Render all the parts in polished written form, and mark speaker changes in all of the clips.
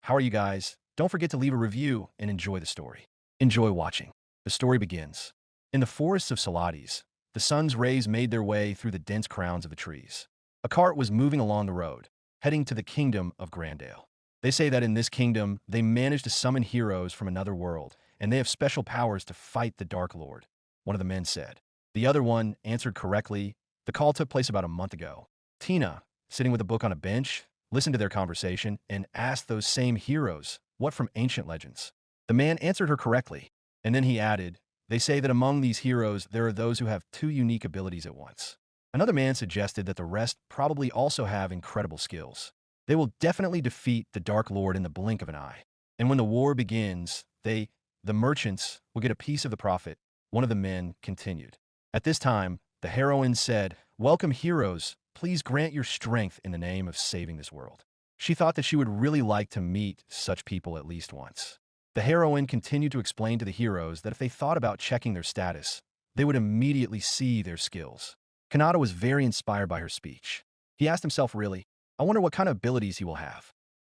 Speaker 1: How are you guys? Don't forget to leave a review and enjoy the story. Enjoy watching. The story begins. In the forests of Salades, the sun's rays made their way through the dense crowns of the trees. A cart was moving along the road, heading to the kingdom of Grandale. They say that in this kingdom, they managed to summon heroes from another world, and they have special powers to fight the Dark Lord, one of the men said. The other one answered correctly. The call took place about a month ago. Tina, sitting with a book on a bench, listened to their conversation and asked those same heroes, what from ancient legends? The man answered her correctly, and then he added, they say that among these heroes there are those who have two unique abilities at once. Another man suggested that the rest probably also have incredible skills. They will definitely defeat the Dark Lord in the blink of an eye. And when the war begins, the merchants, will get a piece of the profit, one of the men continued. At this time, the heroine said, welcome heroes, please grant your strength in the name of saving this world. She thought that she would really like to meet such people at least once. The heroine continued to explain to the heroes that if they thought about checking their status, they would immediately see their skills. Kanata was very inspired by her speech. He asked himself, really, I wonder what kind of abilities he will have.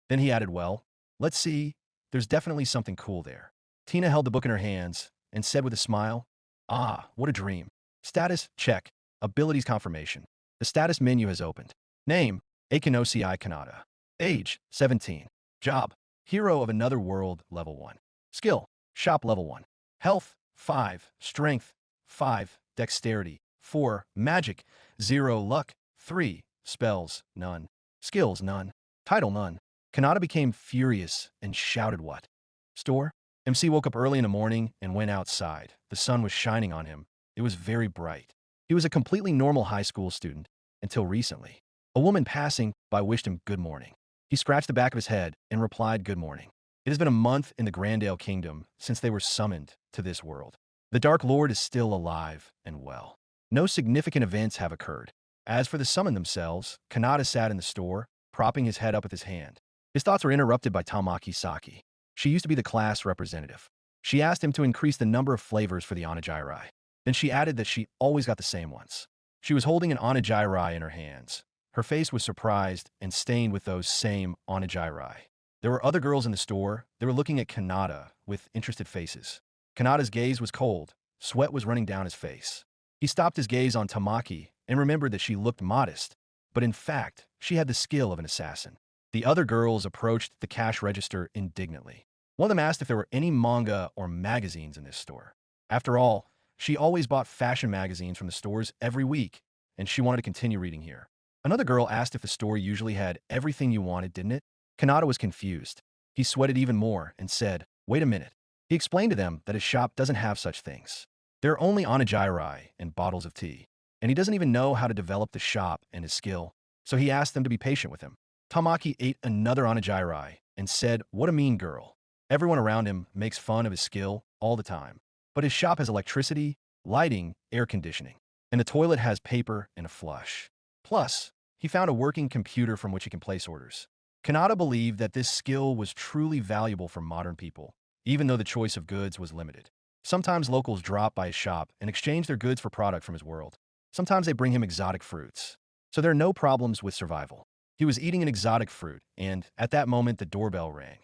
Speaker 1: Then he added, well, let's see, there's definitely something cool there. Tina held the book in her hands and said with a smile, ah, what a dream. Status, check. Abilities confirmation. The status menu has opened. Name, Akinosi Kanata. Age, 17. Job, hero of another world, level 1. Skill, shop level 1. Health, 5. Strength, 5. Dexterity, 4. Magic, 0. Luck, 3. Spells, none. Skills, none. Title, none. Kanata became furious and shouted, what? Store? MC woke up early in the morning and went outside. The sun was shining on him. It was very bright. He was a completely normal high school student until recently. A woman passing by wished him good morning. He scratched the back of his head and replied, good morning. It has been a month in the Grandale Kingdom since they were summoned to this world. The Dark Lord is still alive and well. No significant events have occurred. As for the summon themselves, Kanata sat in the store, propping his head up with his hand. His thoughts were interrupted by Tamaki Saki. She used to be the class representative. She asked him to increase the number of flavors for the onigiri. Then she added that she always got the same ones. She was holding an onigiri in her hands. Her face was surprised and stained with those same onigiri. There were other girls in the store. They were looking at Kanata with interested faces. Kanata's gaze was cold. Sweat was running down his face. He stopped his gaze on Tamaki and remembered that she looked modest, but in fact, she had the skill of an assassin. The other girls approached the cash register indignantly. One of them asked if there were any manga or magazines in this store. After all, she always bought fashion magazines from the stores every week, and she wanted to continue reading here. Another girl asked if the store usually had everything you wanted, didn't it? Kanata was confused. He sweated even more and said, wait a minute. He explained to them that his shop doesn't have such things. There are only onigiri and bottles of tea, and he doesn't even know how to develop the shop and his skill, so he asked them to be patient with him. Tamaki ate another onigiri and said, what a mean girl. Everyone around him makes fun of his skill all the time. But his shop has electricity, lighting, air conditioning, and the toilet has paper and a flush. Plus, he found a working computer from which he can place orders. Kanata believed that this skill was truly valuable for modern people, even though the choice of goods was limited. Sometimes locals drop by his shop and exchange their goods for product from his world. Sometimes they bring him exotic fruits. So there are no problems with survival. He was eating an exotic fruit, and at that moment the doorbell rang.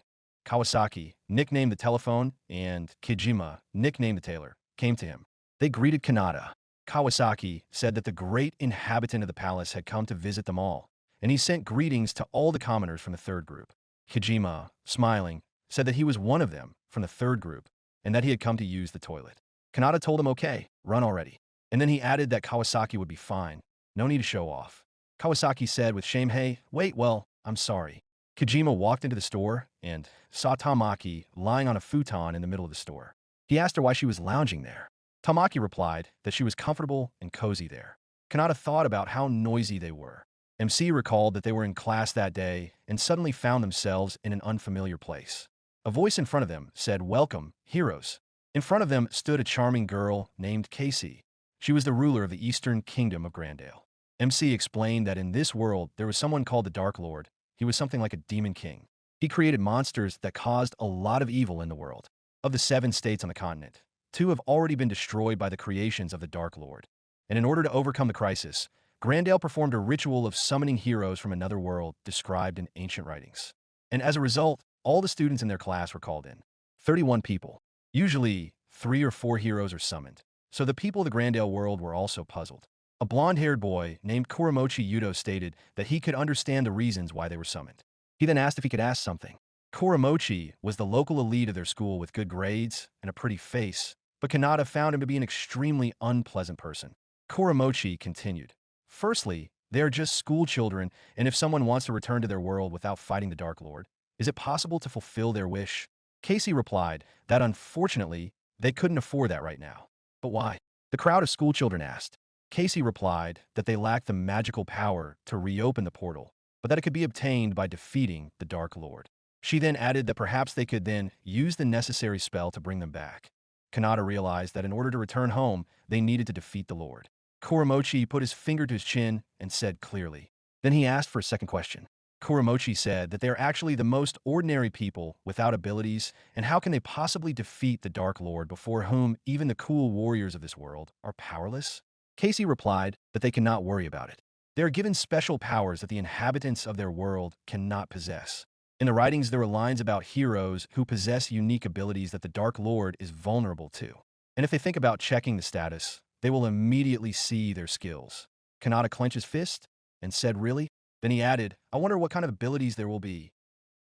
Speaker 1: Kawasaki, nicknamed the telephone, and Kijima, nicknamed the tailor, came to him. They greeted Kanata. Kawasaki said that the great inhabitant of the palace had come to visit them all, and he sent greetings to all the commoners from the third group. Kijima, smiling, said that he was one of them from the third group, and that he had come to use the toilet. Kanata told him, okay, run already. And then he added that Kawasaki would be fine. No need to show off. Kawasaki said with shame, hey, wait, well, I'm sorry. Kojima walked into the store and saw Tamaki lying on a futon in the middle of the store. He asked her why she was lounging there. Tamaki replied that she was comfortable and cozy there. Kanata thought about how noisy they were. MC recalled that they were in class that day and suddenly found themselves in an unfamiliar place. A voice in front of them said, welcome, heroes. In front of them stood a charming girl named Casey. She was the ruler of the Eastern Kingdom of Grandale. MC explained that in this world there was someone called the Dark Lord. He was something like a demon king. He created monsters that caused a lot of evil in the world. Of the 7 states on the continent, 2 have already been destroyed by the creations of the Dark Lord. And in order to overcome the crisis, Grandale performed a ritual of summoning heroes from another world described in ancient writings. And as a result, All the students in their class were called in. 31 people. Usually, 3 or 4 heroes are summoned. So the people of the Grandale world were also puzzled. A blonde-haired boy named Kuramochi Yudo stated that he could understand the reasons why they were summoned. He then asked if he could ask something. Kuramochi was the local elite of their school with good grades and a pretty face, but Kanata found him to be an extremely unpleasant person. Kuramochi continued. Firstly, they are just school children, and if someone wants to return to their world without fighting the Dark Lord, is it possible to fulfill their wish? Casey replied that unfortunately, they couldn't afford that right now. But why? The crowd of schoolchildren asked. Casey replied that they lacked the magical power to reopen the portal, but that it could be obtained by defeating the Dark Lord. She then added that perhaps they could then use the necessary spell to bring them back. Kanata realized that in order to return home, they needed to defeat the Lord. Kuramochi put his finger to his chin and said clearly. Then he asked for a second question. Kuramochi said that they are actually the most ordinary people without abilities, and how can they possibly defeat the Dark Lord before whom even the cool warriors of this world are powerless? Casey replied that they cannot worry about it. They are given special powers that the inhabitants of their world cannot possess. In the writings, there were lines about heroes who possess unique abilities that the Dark Lord is vulnerable to. And if they think about checking the status, they will immediately see their skills. Kanata clenched his fist and said, "Really?" Then he added, "I wonder what kind of abilities there will be."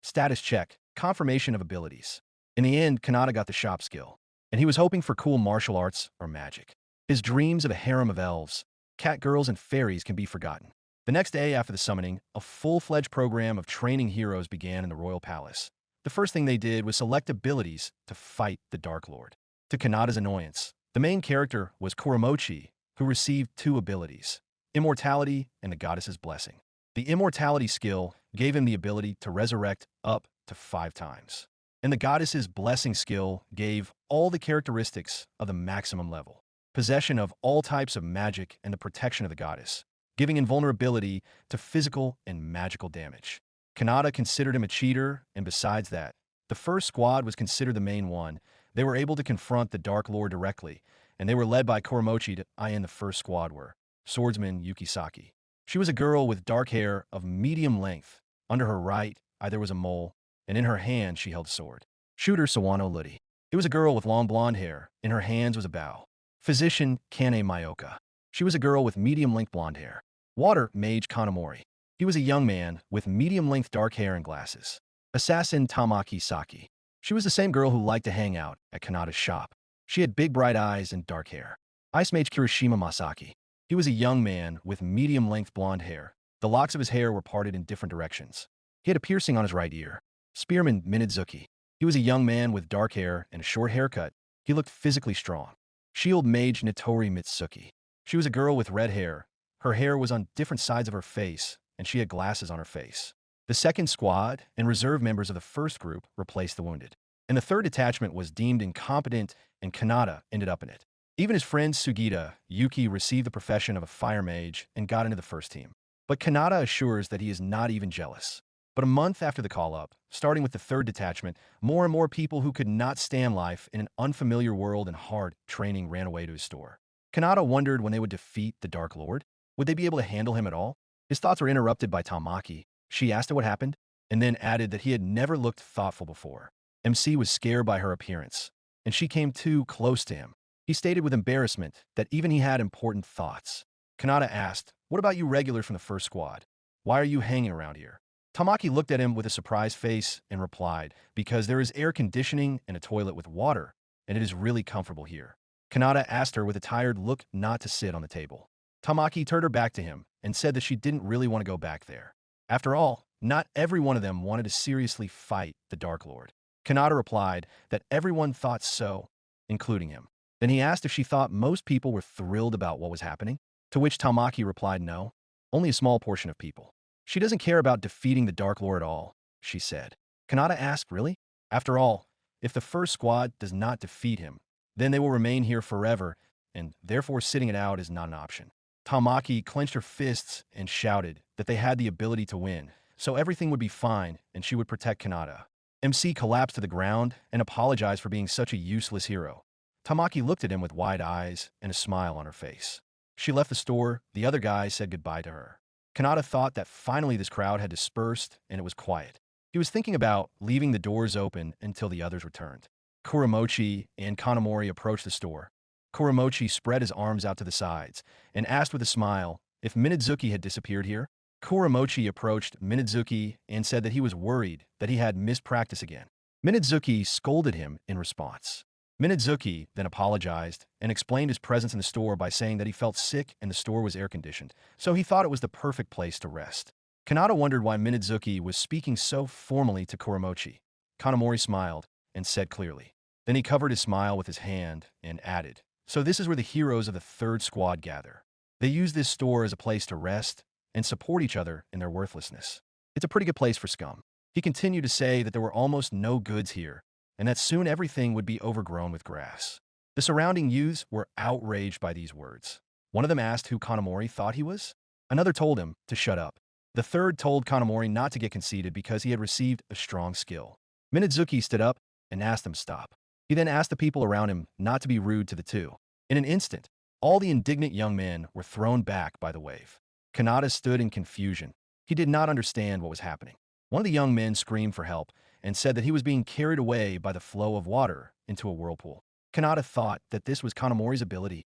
Speaker 1: Status check. Confirmation of abilities. In the end, Kanata got the shop skill, and he was hoping for cool martial arts or magic. His dreams of a harem of elves, cat girls, and fairies can be forgotten. The next day after the summoning, a full-fledged program of training heroes began in the royal palace. The first thing they did was select abilities to fight the Dark Lord. To Kanata's annoyance, the main character was Kuramochi, who received 2 abilities, Immortality and the Goddess's Blessing. The Immortality skill gave him the ability to resurrect up to 5 times, and the Goddess's Blessing skill gave all the characteristics of the maximum level. Possession of all types of magic and the protection of the goddess, giving invulnerability to physical and magical damage. Kanata considered him a cheater, and besides that, the first squad was considered the main one. They were able to confront the Dark Lord directly, and they were led by Kuramochi. The first squad were swordsman Yukisaki. She was a girl with dark hair of medium length. Under her right eye there was a mole, and in her hand she held a sword. Shooter Sawano Ludi. It was a girl with long blonde hair. In her hands was a bow. Physician Kane Mayoka. She was a girl with medium-length blonde hair. Water Mage Kanamori. He was a young man with medium-length dark hair and glasses. Assassin Tamaki Saki. She was the same girl who liked to hang out at Kanata's shop. She had big bright eyes and dark hair. Ice Mage Kirishima Masaki. He was a young man with medium-length blonde hair. The locks of his hair were parted in different directions. He had a piercing on his right ear. Spearman Minidzuki. He was a young man with dark hair and a short haircut. He looked physically strong. Shield Mage Nitori Mitsuki. She was a girl with red hair. Her hair was on different sides of her face, and she had glasses on her face. The second squad and reserve members of the first group replaced the wounded. And the third detachment was deemed incompetent, and Kanata ended up in it. Even his friend Sugita, Yuki, received the profession of a fire mage and got into the first team. But Kanata assures that he is not even jealous. But a month after the call-up, starting with the third detachment, more and more people who could not stand life in an unfamiliar world and hard training ran away to his store. Kanata wondered when they would defeat the Dark Lord. Would they be able to handle him at all? His thoughts were interrupted by Tamaki. She asked him what happened, and then added that he had never looked thoughtful before. MC was scared by her appearance, and she came too close to him. He stated with embarrassment that even he had important thoughts. Kanata asked, "What about you regulars from the first squad? Why are you hanging around here?" Tamaki looked at him with a surprised face and replied, "Because there is air conditioning and a toilet with water, and it is really comfortable here." Kanata asked her with a tired look not to sit on the table. Tamaki turned her back to him and said that she didn't really want to go back there. After all, not every one of them wanted to seriously fight the Dark Lord. Kanata replied that everyone thought so, including him. Then he asked if she thought most people were thrilled about what was happening, to which Tamaki replied no, only a small portion of people. She doesn't care about defeating the Dark Lord at all, she said. Kanata asked, really? After all, if the first squad does not defeat him, then they will remain here forever, and therefore sitting it out is not an option. Tamaki clenched her fists and shouted that they had the ability to win, so everything would be fine and she would protect Kanata. MC collapsed to the ground and apologized for being such a useless hero. Tamaki looked at him with wide eyes and a smile on her face. She left the store. The other guys said goodbye to her. Kanata thought that finally this crowd had dispersed and it was quiet. He was thinking about leaving the doors open until the others returned. Kuramochi and Kanamori approached the store. Kuramochi spread his arms out to the sides and asked with a smile if Minazuki had disappeared here. Kuramochi approached Minazuki and said that he was worried that he had missed practice again. Minazuki scolded him in response. Minazuki then apologized and explained his presence in the store by saying that he felt sick and the store was air-conditioned, so he thought it was the perfect place to rest. Kanata wondered why Minazuki was speaking so formally to Kuramochi. Kanamori smiled and said clearly. Then he covered his smile with his hand and added, "So this is where the heroes of the third squad gather. They use this store as a place to rest and support each other in their worthlessness. It's a pretty good place for scum." He continued to say that there were almost no goods here and that soon everything would be overgrown with grass. The surrounding youths were outraged by these words. One of them asked who Kanamori thought he was. Another told him to shut up. The third told Kanamori not to get conceited because he had received a strong skill. Minazuki stood up and asked him to stop. He then asked the people around him not to be rude to the two. In an instant, all the indignant young men were thrown back by the wave. Kanata stood in confusion. He did not understand what was happening. One of the young men screamed for help and said that he was being carried away by the flow of water into a whirlpool. Kanata thought that this was Kanamori's ability.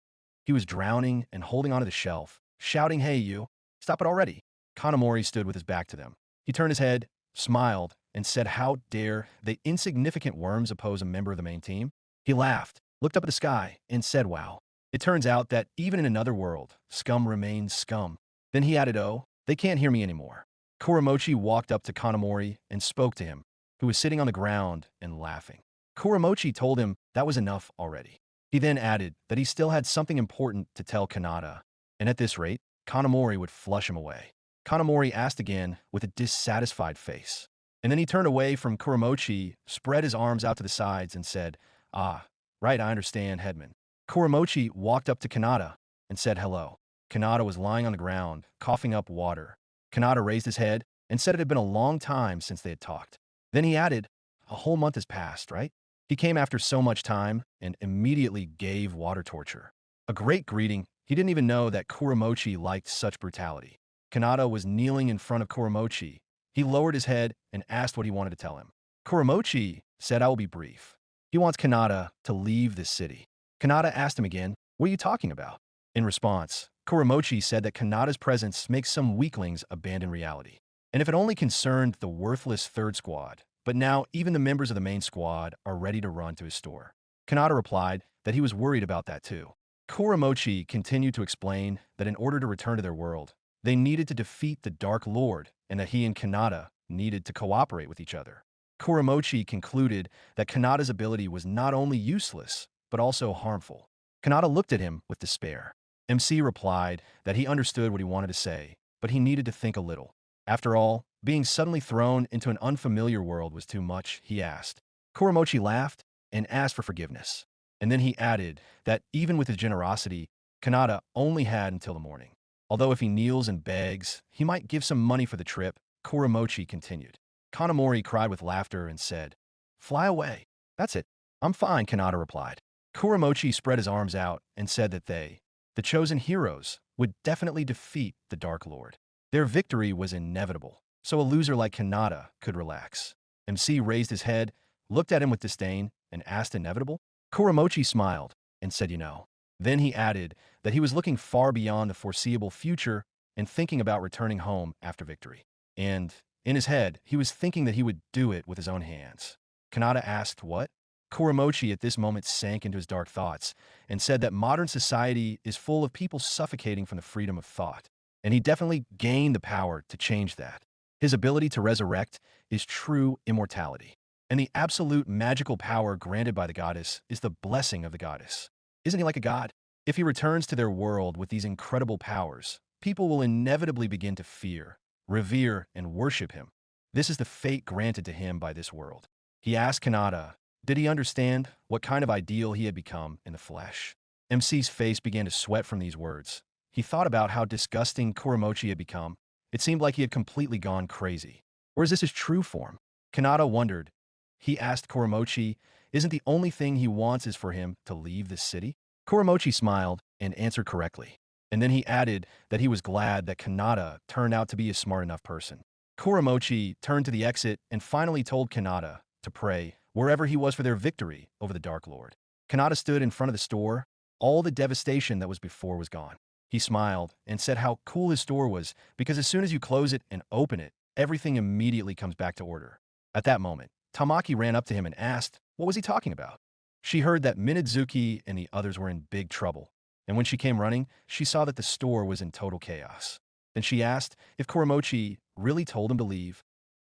Speaker 1: He was drowning and holding onto the shelf, shouting, "Hey, you! Stop it already!" Kanamori stood with his back to them. He turned his head, smiled, and said, "How dare the insignificant worms oppose a member of the main team?" He laughed, looked up at the sky, and said, "Wow. It turns out that even in another world, scum remains scum." Then he added, "Oh, they can't hear me anymore." Kuramochi walked up to Kanamori and spoke to him, who was sitting on the ground and laughing. Kuramochi told him that was enough already. He then added that he still had something important to tell Kanata, and at this rate, Kanamori would flush him away. Kanamori asked again with a dissatisfied face. And then he turned away from Kuramochi, spread his arms out to the sides, and said, "Ah, right, I understand, Headman." Kuramochi walked up to Kanata and said hello. Kanata was lying on the ground, coughing up water. Kanata raised his head and said it had been a long time since they had talked. Then he added, "A whole month has passed, right?" He came after so much time and immediately gave water torture. A great greeting. He didn't even know that Kuramochi liked such brutality. Kanata was kneeling in front of Kuramochi. He lowered his head and asked what he wanted to tell him. Kuramochi said, "I will be brief." He wants Kanata to leave this city. Kanata asked him again, "What are you talking about?" In response, Kuramochi said that Kanata's presence makes some weaklings abandon reality. And if it only concerned the worthless third squad, but now even the members of the main squad are ready to run to his store. Kanata replied that he was worried about that too. Kuramochi continued to explain that in order to return to their world, they needed to defeat the Dark Lord and that he and Kanata needed to cooperate with each other. Kuramochi concluded that Kanata's ability was not only useless, but also harmful. Kanata looked at him with despair. MC replied that he understood what he wanted to say, but he needed to think a little. After all, being suddenly thrown into an unfamiliar world was too much, he asked. Kuramochi laughed and asked for forgiveness. And then he added that even with his generosity, Kanata only had until the morning. Although if he kneels and begs, he might give some money for the trip, Kuramochi continued. Kanamori cried with laughter and said, "Fly away." "That's it. I'm fine," Kanata replied. Kuramochi spread his arms out and said that they, the chosen heroes, would definitely defeat the Dark Lord. Their victory was inevitable, so a loser like Kanata could relax. MC raised his head, looked at him with disdain, and asked, "Inevitable?" Kuramochi smiled and said, "You know." Then he added that he was looking far beyond the foreseeable future and thinking about returning home after victory. And, in his head, he was thinking that he would do it with his own hands. Kanata asked, "What?" Kuramochi at this moment sank into his dark thoughts and said that modern society is full of people suffocating from the freedom of thought. And he definitely gained the power to change that. His ability to resurrect is true immortality. And the absolute magical power granted by the goddess is the blessing of the goddess. Isn't he like a god? If he returns to their world with these incredible powers, people will inevitably begin to fear, revere, and worship him. This is the fate granted to him by this world. He asked Kanata, did he understand what kind of ideal he had become in the flesh? MC's face began to sweat from these words. He thought about how disgusting Kuramochi had become. It seemed like he had completely gone crazy. Or is this his true form? Kanata wondered. He asked Kuramochi, isn't the only thing he wants is for him to leave this city? Kuramochi smiled and answered correctly. And then he added that he was glad that Kanata turned out to be a smart enough person. Kuramochi turned to the exit and finally told Kanata to pray wherever he was for their victory over the Dark Lord. Kanata stood in front of the store. All the devastation that was before was gone. He smiled and said how cool his store was because as soon as you close it and open it, everything immediately comes back to order. At that moment, Tamaki ran up to him and asked, what was he talking about? She heard that Minazuki and the others were in big trouble, and when she came running, she saw that the store was in total chaos. Then she asked if Kuramochi really told him to leave.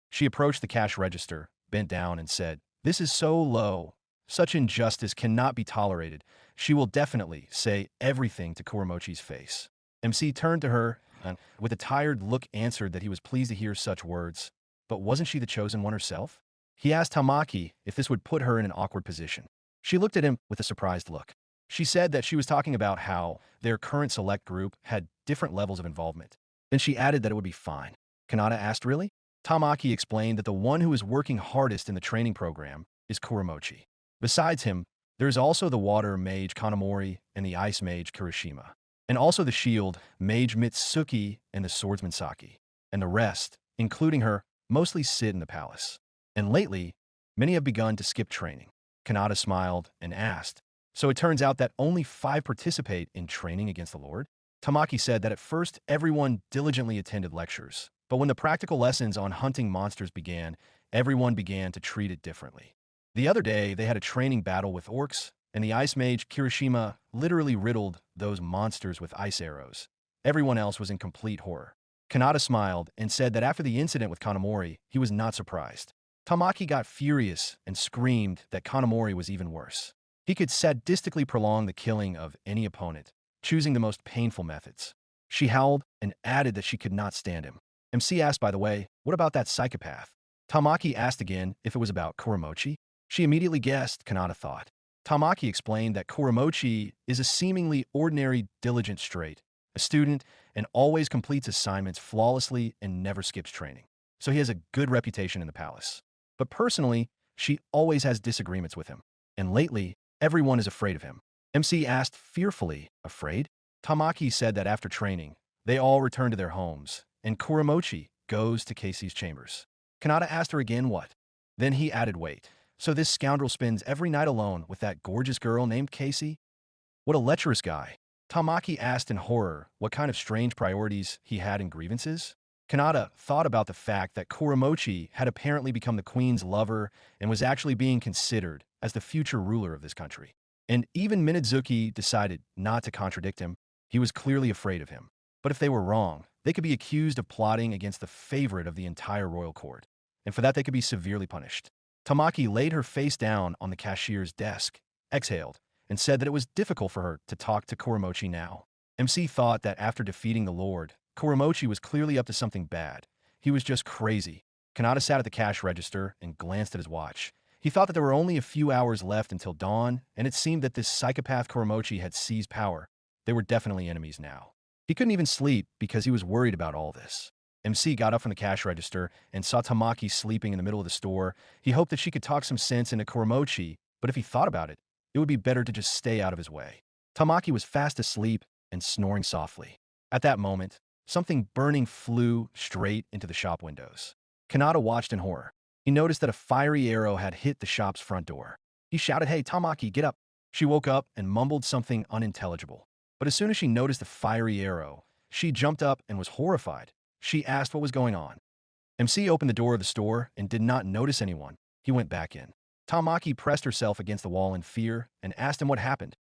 Speaker 1: She approached the cash register, bent down, and said, this is so low. Such injustice cannot be tolerated. She will definitely say everything to Kuramochi's face. MC turned to her and, with a tired look, answered that he was pleased to hear such words. But wasn't she the chosen one herself? He asked Tamaki if this would put her in an awkward position. She looked at him with a surprised look. She said that she was talking about how their current select group had different levels of involvement. Then she added that it would be fine. Kanata asked, really? Tamaki explained that the one who is working hardest in the training program is Kuramochi. Besides him, there is also the water mage Kanamori and the ice mage Kirishima, and also the shield mage Mitsuki and the swordsman Saki. And the rest, including her, mostly sit in the palace. And lately, many have begun to skip training. Kanata smiled and asked, so it turns out that only 5 participate in training against the Lord? Tamaki said that at first everyone diligently attended lectures, but when the practical lessons on hunting monsters began, everyone began to treat it differently. The other day, they had a training battle with orcs, and the ice mage Kirishima literally riddled those monsters with ice arrows. Everyone else was in complete horror. Kanata smiled and said that after the incident with Kanamori, he was not surprised. Tamaki got furious and screamed that Kanamori was even worse. He could sadistically prolong the killing of any opponent, choosing the most painful methods. She howled and added that she could not stand him. MC asked, by the way, what about that psychopath? Tamaki asked again if it was about Kuramochi. She immediately guessed, Kanata thought. Tamaki explained that Kuramochi is a seemingly ordinary, diligent straight, a student, and always completes assignments flawlessly and never skips training. So he has a good reputation in the palace. But personally, she always has disagreements with him. And lately, everyone is afraid of him. MC asked fearfully, afraid? Tamaki said that after training, they all return to their homes, and Kuramochi goes to Casey's chambers. Kanata asked her again what. Then he added, wait, so this scoundrel spends every night alone with that gorgeous girl named Casey? What a lecherous guy. Tamaki asked in horror what kind of strange priorities he had and grievances. Kanata thought about the fact that Kuramochi had apparently become the queen's lover and was actually being considered as the future ruler of this country. And even Minazuki decided not to contradict him. He was clearly afraid of him. But if they were wrong, they could be accused of plotting against the favorite of the entire royal court. And for that, they could be severely punished. Tamaki laid her face down on the cashier's desk, exhaled, and said that it was difficult for her to talk to Kuramochi now. MC thought that after defeating the Lord, Kuramochi was clearly up to something bad. He was just crazy. Kanata sat at the cash register and glanced at his watch. He thought that there were only a few hours left until dawn, and it seemed that this psychopath Kuramochi had seized power. They were definitely enemies now. He couldn't even sleep because he was worried about all this. MC got up from the cash register and saw Tamaki sleeping in the middle of the store. He hoped that she could talk some sense into Kuramochi, but if he thought about it, it would be better to just stay out of his way. Tamaki was fast asleep and snoring softly. At that moment, something burning flew straight into the shop windows. Kanata watched in horror. He noticed that a fiery arrow had hit the shop's front door. He shouted, "Hey, Tamaki, get up." She woke up and mumbled something unintelligible. But as soon as she noticed the fiery arrow, she jumped up and was horrified. She asked what was going on. MC opened the door of the store and did not notice anyone. He went back in. Tamaki pressed herself against the wall in fear and asked him what happened.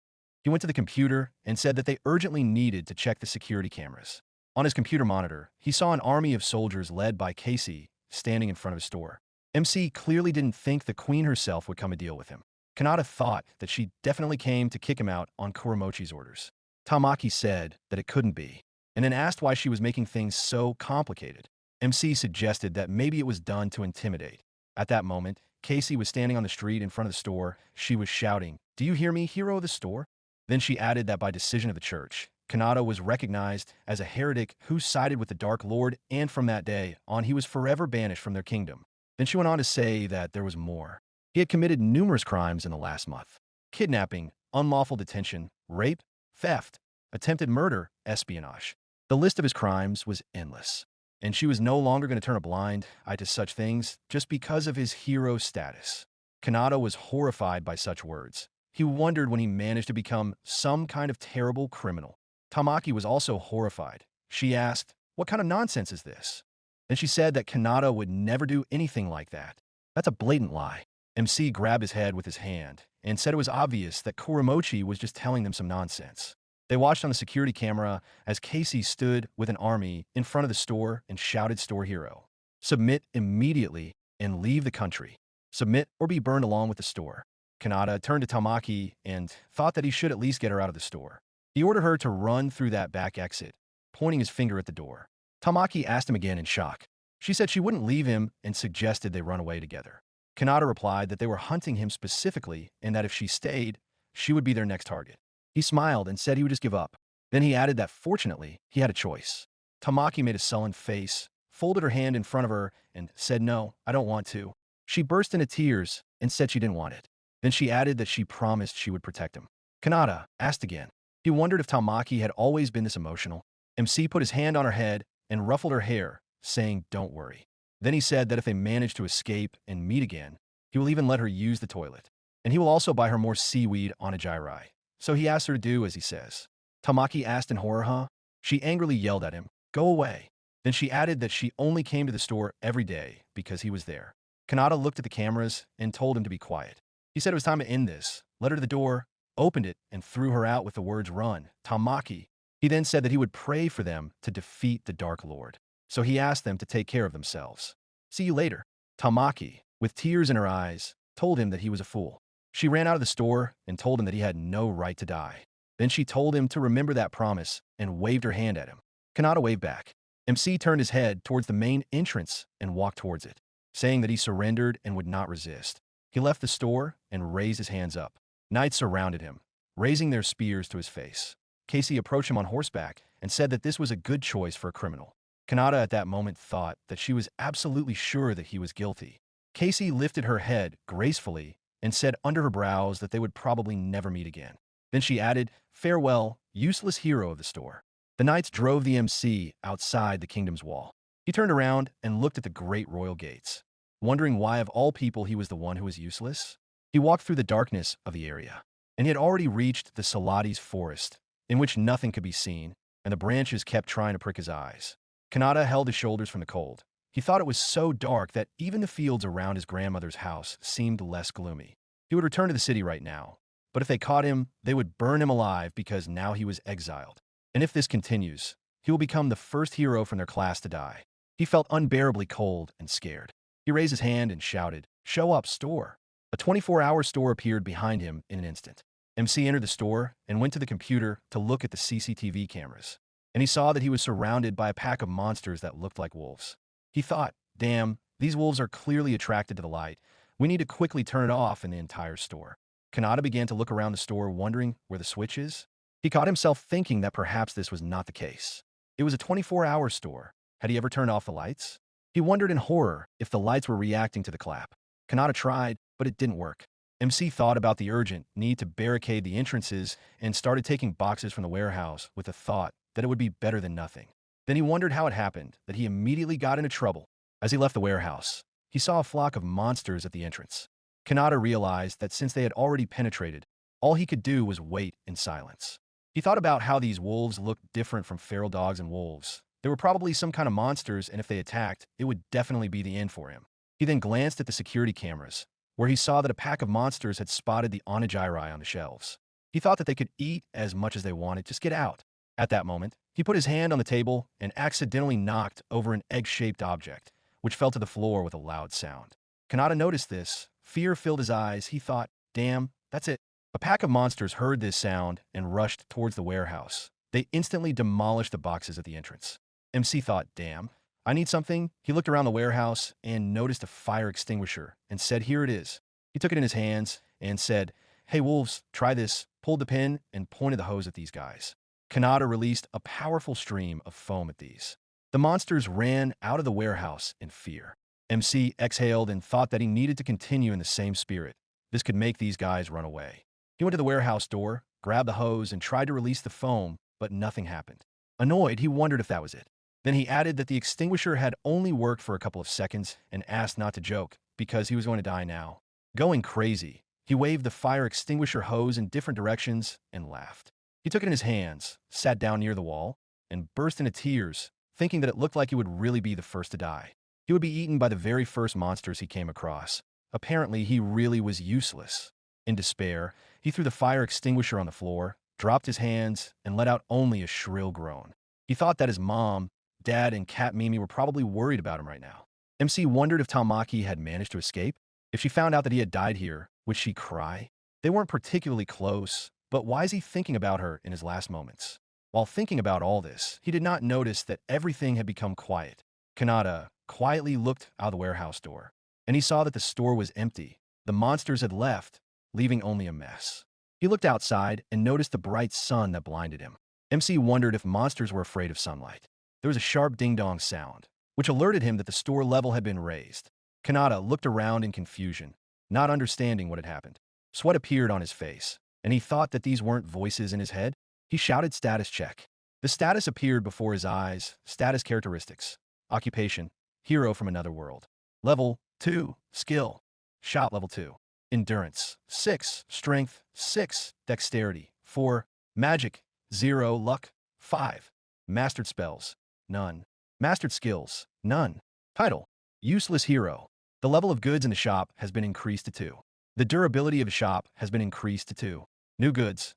Speaker 1: He went to the computer and said that they urgently needed to check the security cameras. On his computer monitor, he saw an army of soldiers led by Casey standing in front of his store. MC clearly didn't think the queen herself would come and deal with him. Kanata thought that she definitely came to kick him out on Kuramochi's orders. Tamaki said that it couldn't be, and then asked why she was making things so complicated. MC suggested that maybe it was done to intimidate. At that moment, Casey was standing on the street in front of the store. She was shouting, "Do you hear me, hero of the store?" Then she added that by decision of the church, Kanata was recognized as a heretic who sided with the Dark Lord, and from that day on he was forever banished from their kingdom. Then she went on to say that there was more. He had committed numerous crimes in the last month: kidnapping, unlawful detention, rape, theft, attempted murder, espionage. The list of his crimes was endless. and she was no longer going to turn a blind eye to such things just because of his hero status. Kanata was horrified by such words. He wondered when he managed to become some kind of terrible criminal. Tamaki was also horrified. She asked, "What kind of nonsense is this?" Then she said that Kanata would never do anything like that. That's a blatant lie. MC grabbed his head with his hand and said it was obvious that Kuramochi was just telling them some nonsense. They watched on the security camera as Casey stood with an army in front of the store and shouted, "Store hero, submit immediately and leave the country. Submit or be burned along with the store." Kanata turned to Tamaki and thought that he should at least get her out of the store. He ordered her to run through that back exit, pointing his finger at the door. Tamaki asked him again in shock. She said she wouldn't leave him and suggested they run away together. Kanata replied that they were hunting him specifically and that if she stayed, she would be their next target. He smiled and said he would just give up. Then he added that fortunately, he had a choice. Tamaki made a sullen face, folded her hand in front of her, and said, "No, I don't want to." She burst into tears and said she didn't want it. Then she added that she promised she would protect him. Kanata asked again. He wondered if Tamaki had always been this emotional. MC put his hand on her head and ruffled her hair, saying, "Don't worry." Then he said that if they manage to escape and meet again, he will even let her use the toilet. And he will also buy her more seaweed on a jirai. So he asked her to do as he says. Tamaki asked in horror, "Huh?" She angrily yelled at him, "Go away." Then she added that she only came to the store every day because he was there. Kanata looked at the cameras and told him to be quiet. He said it was time to end this, led her to the door, opened it, and threw her out with the words, "Run, Tamaki." He then said that he would pray for them to defeat the Dark Lord. So he asked them to take care of themselves. "See you later." Tamaki, with tears in her eyes, told him that he was a fool. She ran out of the store and told him that he had no right to die. Then she told him to remember that promise and waved her hand at him. Kanata waved back. MC turned his head towards the main entrance and walked towards it, saying that he surrendered and would not resist. He left the store and raised his hands up. Knights surrounded him, raising their spears to his face. Casey approached him on horseback and said that this was a good choice for a criminal. Kanata at that moment thought that she was absolutely sure that he was guilty. Casey lifted her head gracefully and said under her brows that they would probably never meet again. Then she added, "Farewell, useless hero of the store." The knights drove the MC outside the kingdom's wall. He turned around and looked at the great royal gates, wondering why of all people he was the one who was useless. He walked through the darkness of the area, and he had already reached the Salades forest, in which nothing could be seen, and the branches kept trying to prick his eyes. Kanata held his shoulders from the cold. He thought it was so dark that even the fields around his grandmother's house seemed less gloomy. He would return to the city right now, but if they caught him, they would burn him alive because now he was exiled. And if this continues, he will become the first hero from their class to die. He felt unbearably cold and scared. He raised his hand and shouted, "Show up, store." A 24-hour store appeared behind him in an instant. MC entered the store and went to the computer to look at the CCTV cameras. And he saw that he was surrounded by a pack of monsters that looked like wolves. He thought, "Damn, these wolves are clearly attracted to the light. We need to quickly turn it off in the entire store." Kanata began to look around the store, wondering where the switch is. He caught himself thinking that perhaps this was not the case. It was a 24-hour store. Had he ever turned off the lights? He wondered in horror if the lights were reacting to the clap. Kanata tried, but it didn't work. MC thought about the urgent need to barricade the entrances and started taking boxes from the warehouse with the thought that it would be better than nothing. Then he wondered how it happened that he immediately got into trouble. As he left the warehouse, he saw a flock of monsters at the entrance. Kanata realized that since they had already penetrated, all he could do was wait in silence. He thought about how these wolves looked different from feral dogs and wolves. They were probably some kind of monsters, and if they attacked, it would definitely be the end for him. He then glanced at the security cameras, where he saw that a pack of monsters had spotted the onigiri on the shelves. He thought that they could eat as much as they wanted, just get out. At that moment, he put his hand on the table and accidentally knocked over an egg-shaped object, which fell to the floor with a loud sound. Kanata noticed this. Fear filled his eyes. He thought, "Damn, that's it." A pack of monsters heard this sound and rushed towards the warehouse. They instantly demolished the boxes at the entrance. MC thought, "Damn, I need something." He looked around the warehouse and noticed a fire extinguisher and said, "Here it is." He took it in his hands and said, "Hey wolves, try this," pulled the pin and pointed the hose at these guys. Kanata released a powerful stream of foam at these. The monsters ran out of the warehouse in fear. MC exhaled and thought that he needed to continue in the same spirit. This could make these guys run away. He went to the warehouse door, grabbed the hose, and tried to release the foam, but nothing happened. Annoyed, he wondered if that was it. Then he added that the extinguisher had only worked for a couple of seconds and asked not to joke because he was going to die now. Going crazy, he waved the fire extinguisher hose in different directions and laughed. He took it in his hands, sat down near the wall, and burst into tears, thinking that it looked like he would really be the first to die. He would be eaten by the very first monsters he came across. Apparently, he really was useless. In despair, he threw the fire extinguisher on the floor, dropped his hands, and let out only a shrill groan. He thought that his mom, dad, and cat Mimi were probably worried about him right now. MC wondered if Tamaki had managed to escape. If she found out that he had died here, would she cry? They weren't particularly close, but why is he thinking about her in his last moments? While thinking about all this, he did not notice that everything had become quiet. Kanata quietly looked out the warehouse door, and he saw that the store was empty. The monsters had left, leaving only a mess. He looked outside and noticed the bright sun that blinded him. MC wondered if monsters were afraid of sunlight. There was a sharp ding-dong sound, which alerted him that the store level had been raised. Kanata looked around in confusion, not understanding what had happened. Sweat appeared on his face, and he thought that these weren't voices in his head. He shouted status check. The status appeared before his eyes. Status characteristics. Occupation. Hero from another world. Level 2. Skill. Shot level 2. Endurance. 6. Strength. 6. Dexterity. 4. Magic. 0. Luck. 5. Mastered spells. None. Mastered skills. None. Title. Useless hero. The level of goods in the shop has been increased to 2. The durability of the shop has been increased to 2. New goods.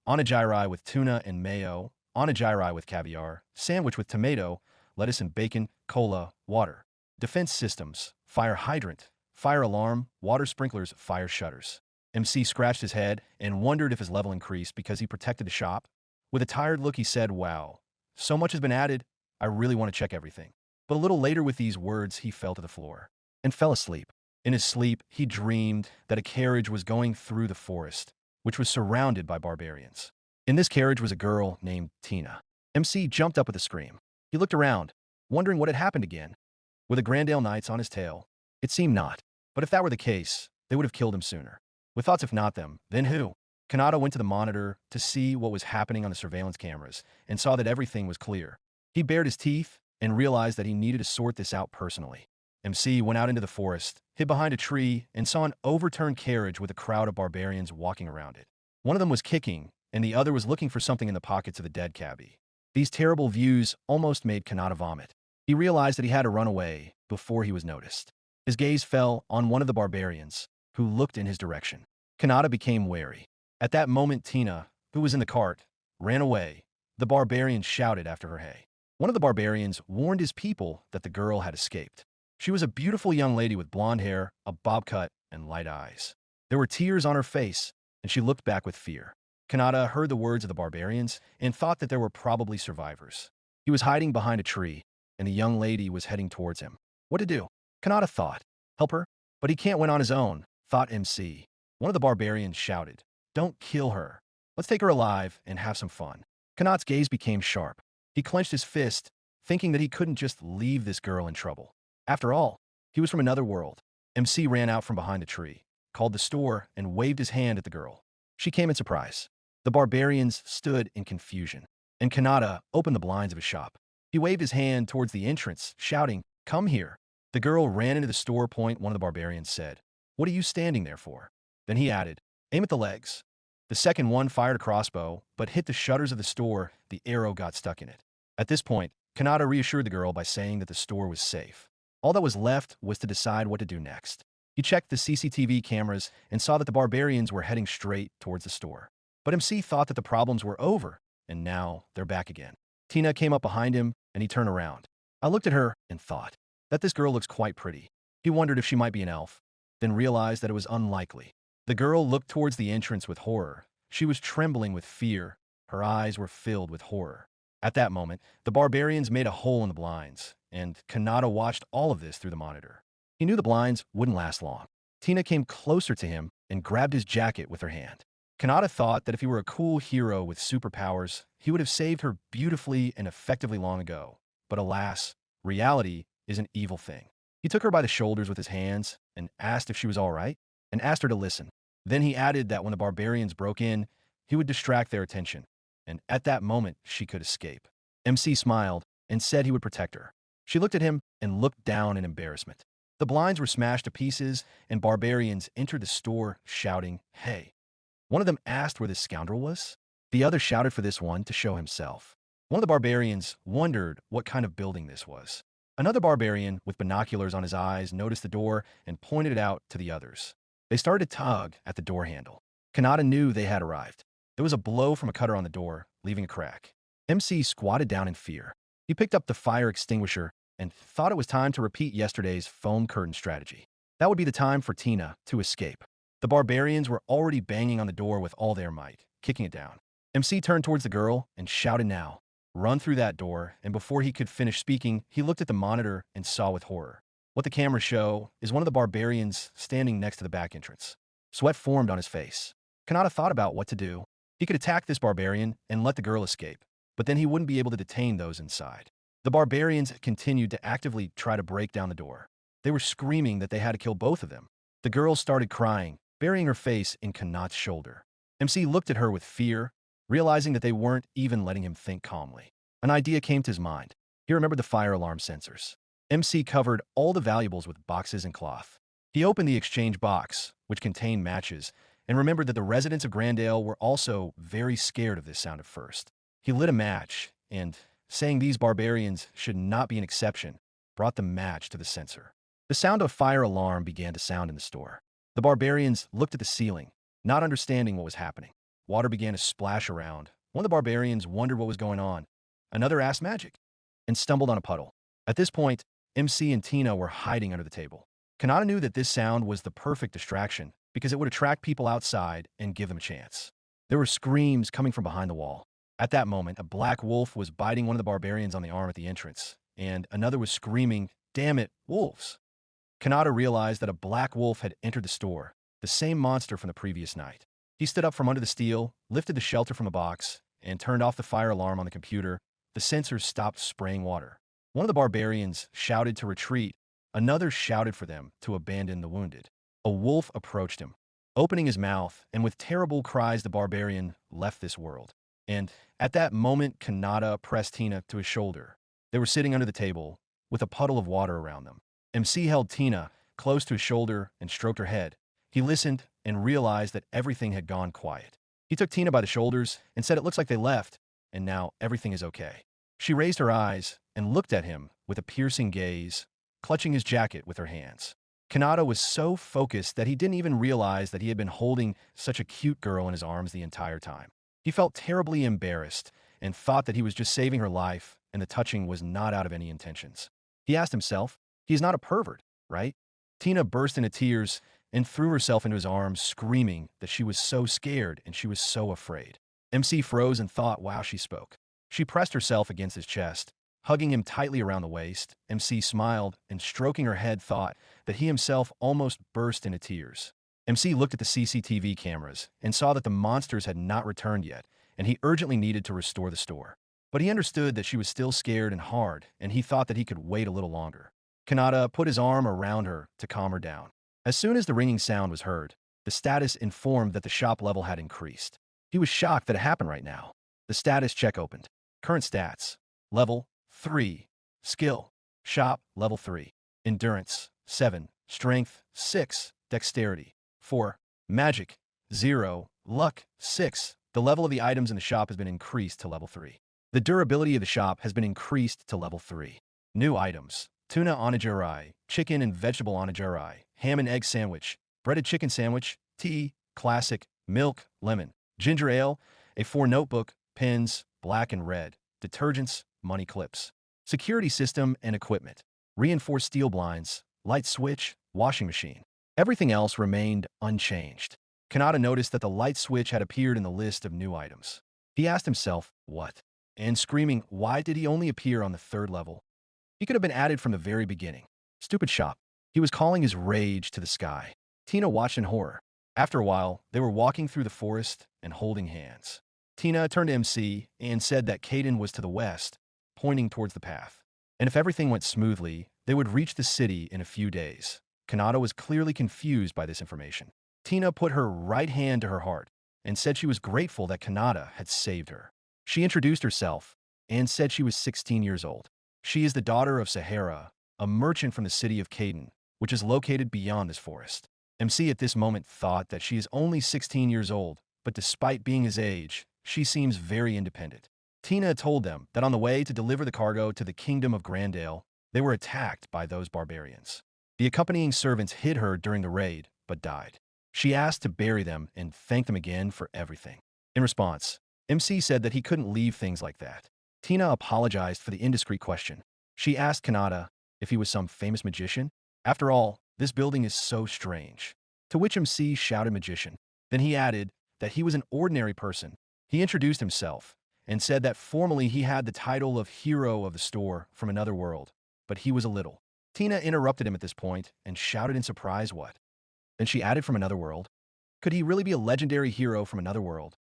Speaker 1: Onigiri with tuna and mayo. Onigiri with caviar. Sandwich with tomato, lettuce and bacon. Cola. Water. Defense systems. Fire hydrant. Fire alarm. Water sprinklers. Fire shutters. MC scratched his head and wondered if his level increased because he protected the shop. With a tired look, he said, "Wow, so much has been added. I really want to check everything." But a little later with these words, he fell to the floor and fell asleep. In his sleep, he dreamed that a carriage was going through the forest, which was surrounded by barbarians. In this carriage was a girl named Tina. MC jumped up with a scream. He looked around, wondering what had happened again. With a Grandale Knights on his tail? It seemed not. But if that were the case, they would have killed him sooner. With thoughts if not them, then who? Kanata went to the monitor to see what was happening on the surveillance cameras and saw that everything was clear. He bared his teeth and realized that he needed to sort this out personally. MC went out into the forest, hid behind a tree, and saw an overturned carriage with a crowd of barbarians walking around it. One of them was kicking, and the other was looking for something in the pockets of the dead cabbie. These terrible views almost made Kanata vomit. He realized that he had to run away before he was noticed. His gaze fell on one of the barbarians, who looked in his direction. Kanata became wary. At that moment, Tina, who was in the cart, ran away. The barbarian shouted after her, "Hey." One of the barbarians warned his people that the girl had escaped. She was a beautiful young lady with blonde hair, a bob cut, and light eyes. There were tears on her face, and she looked back with fear. Kanata heard the words of the barbarians and thought that there were probably survivors. He was hiding behind a tree, and the young lady was heading towards him. What to do? Kanata thought. Help her? But he can't win on his own, thought MC. One of the barbarians shouted, "Don't kill her. Let's take her alive and have some fun." Kanata's gaze became sharp. He clenched his fist, thinking that he couldn't just leave this girl in trouble. After all, he was from another world. MC ran out from behind the tree, called the store, and waved his hand at the girl. She came in surprise. The barbarians stood in confusion, and Kanata opened the blinds of his shop. He waved his hand towards the entrance, shouting, "Come here." The girl ran into the store point. One of the barbarians said, "What are you standing there for?" Then he added, "Aim at the legs." The second one fired a crossbow, but hit the shutters of the store. The arrow got stuck in it. At this point, Kanata reassured the girl by saying that the store was safe. All that was left was to decide what to do next. He checked the CCTV cameras and saw that the barbarians were heading straight towards the store. But MC thought that the problems were over, and now they're back again. Tina came up behind him, and he turned around. I looked at her and thought that this girl looks quite pretty. He wondered if she might be an elf, then realized that it was unlikely. The girl looked towards the entrance with horror. She was trembling with fear. Her eyes were filled with horror. At that moment, the barbarians made a hole in the blinds, and Kanata watched all of this through the monitor. He knew the blinds wouldn't last long. Tina came closer to him and grabbed his jacket with her hand. Kanata thought that if he were a cool hero with superpowers, he would have saved her beautifully and effectively long ago. But alas, reality is an evil thing. He took her by the shoulders with his hands and asked if she was all right, and asked her to listen. Then he added that when the barbarians broke in, he would distract their attention, and at that moment, she could escape. MC smiled and said he would protect her. She looked at him and looked down in embarrassment. The blinds were smashed to pieces, and barbarians entered the store shouting, "Hey!" One of them asked where this scoundrel was. The other shouted for this one to show himself. One of the barbarians wondered what kind of building this was. Another barbarian with binoculars on his eyes noticed the door and pointed it out to the others. They started to tug at the door handle. Kanata knew they had arrived. There was a blow from a cutter on the door, leaving a crack. MC squatted down in fear. He picked up the fire extinguisher and thought it was time to repeat yesterday's foam curtain strategy. That would be the time for Tina to escape. The barbarians were already banging on the door with all their might, kicking it down. MC turned towards the girl and shouted now, "Run through that door," and before he could finish speaking, he looked at the monitor and saw with horror. What the cameras show is one of the barbarians standing next to the back entrance. Sweat formed on his face. Kanata thought about what to do. He could attack this barbarian and let the girl escape, but then he wouldn't be able to detain those inside. The barbarians continued to actively try to break down the door. They were screaming that they had to kill both of them. The girl started crying, burying her face in Kanata's shoulder. MC looked at her with fear, realizing that they weren't even letting him think calmly. An idea came to his mind. He remembered the fire alarm sensors. MC covered all the valuables with boxes and cloth. He opened the exchange box, which contained matches, and remembered that the residents of Grandale were also very scared of this sound at first. He lit a match, and, saying these barbarians should not be an exception, brought the match to the sensor. The sound of a fire alarm began to sound in the store. The barbarians looked at the ceiling, not understanding what was happening. Water began to splash around. One of the barbarians wondered what was going on. Another asked magic, and stumbled on a puddle. At this point, MC and Tina were hiding under the table. Kanata knew that this sound was the perfect distraction because it would attract people outside and give them a chance. There were screams coming from behind the wall. At that moment, a black wolf was biting one of the barbarians on the arm at the entrance, and another was screaming, "Damn it, wolves!" Kanata realized that a black wolf had entered the store, the same monster from the previous night. He stood up from under the steel, lifted the shelter from a box, and turned off the fire alarm on the computer. The sensors stopped spraying water. One of the barbarians shouted to retreat. Another shouted for them to abandon the wounded. A wolf approached him, opening his mouth, and with terrible cries the barbarian left this world. And at that moment, Kanata pressed Tina to his shoulder. They were sitting under the table, with a puddle of water around them. MC held Tina close to his shoulder and stroked her head. He listened and realized that everything had gone quiet. He took Tina by the shoulders and said it looks like they left, and now everything is okay. She raised her eyes and looked at him with a piercing gaze, clutching his jacket with her hands. Kanata was so focused that he didn't even realize that he had been holding such a cute girl in his arms the entire time. He felt terribly embarrassed and thought that he was just saving her life and the touching was not out of any intentions. He asked himself, he's not a pervert, right? Tina burst into tears and threw herself into his arms, screaming that she was so scared and she was so afraid. MC froze and thought while she spoke. She pressed herself against his chest, hugging him tightly around the waist. MC smiled and stroking her head thought that he himself almost burst into tears. MC looked at the CCTV cameras and saw that the monsters had not returned yet, and he urgently needed to restore the store. But he understood that she was still scared and hard, and he thought that he could wait a little longer. Kanata put his arm around her to calm her down. As soon as the ringing sound was heard, the status informed that the shop level had increased. He was shocked that it happened right now. The status check opened. Current stats: Level 3. Skill: Shop, Level 3. Endurance: 7. Strength: 6. Dexterity: 4. Magic: 0. Luck: 6. The level of the items in the shop has been increased to Level 3. The durability of the shop has been increased to Level 3. New items: Tuna onigiri, chicken and vegetable onigiri, ham and egg sandwich, breaded chicken sandwich, tea, classic, milk, lemon, ginger ale, A4 notebook, pens, black and red, detergents, money clips, security system and equipment, reinforced steel blinds, light switch, washing machine. Everything else remained unchanged. Kanata noticed that the light switch had appeared in the list of new items. He asked himself, what? And screaming, why did he only appear on the 3rd level? He could have been added from the very beginning. Stupid shop. He was calling his rage to the sky. Tina watched in horror. After a while, they were walking through the forest and holding hands. Tina turned to MC and said that Kaden was to the west, pointing towards the path. And if everything went smoothly, they would reach the city in a few days. Kanata was clearly confused by this information. Tina put her right hand to her heart and said she was grateful that Kanata had saved her. She introduced herself and said she was 16 years old. She is the daughter of Sahara, a merchant from the city of Caden, which is located beyond this forest. MC at this moment thought that she is only 16 years old, but despite being his age, she seems very independent. Tina told them that on the way to deliver the cargo to the kingdom of Grandale, they were attacked by those barbarians. The accompanying servants hid her during the raid, but died. She asked to bury them and thank them again for everything. In response, MC said that he couldn't leave things like that. Tina apologized for the indiscreet question. She asked Kanata if he was some famous magician. After all, this building is so strange. To which MC shouted magician. Then he added that he was an ordinary person. He introduced himself and said that formally he had the title of hero of the store from another world, but he was a little. Tina interrupted him at this point and shouted in surprise, "What?" Then she added, "From another world? Could he really be a legendary hero from another world?"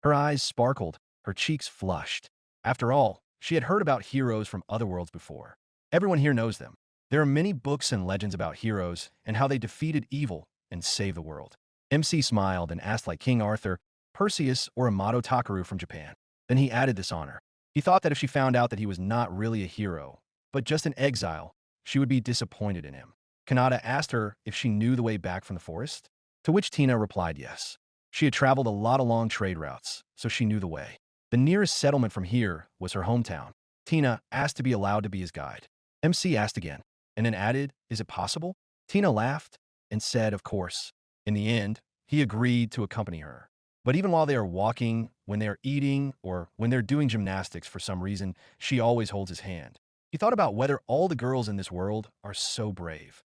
Speaker 1: Her eyes sparkled, her cheeks flushed. After all, she had heard about heroes from other worlds before. Everyone here knows them. There are many books and legends about heroes and how they defeated evil and saved the world. MC smiled and asked like King Arthur, Perseus, or Amato Takaru from Japan. Then he added this honor. He thought that if she found out that he was not really a hero, but just an exile, she would be disappointed in him. Kanata asked her if she knew the way back from the forest, to which Tina replied yes. She had traveled a lot along trade routes, so she knew the way. The nearest settlement from here was her hometown. Tina asked to be allowed to be his guide. MC asked again, and then added, "Is it possible?" Tina laughed and said, "Of course." In the end, he agreed to accompany her. But even while they are walking, when they are eating, or when they're doing gymnastics for some reason, she always holds his hand. He thought about whether all the girls in this world are so brave.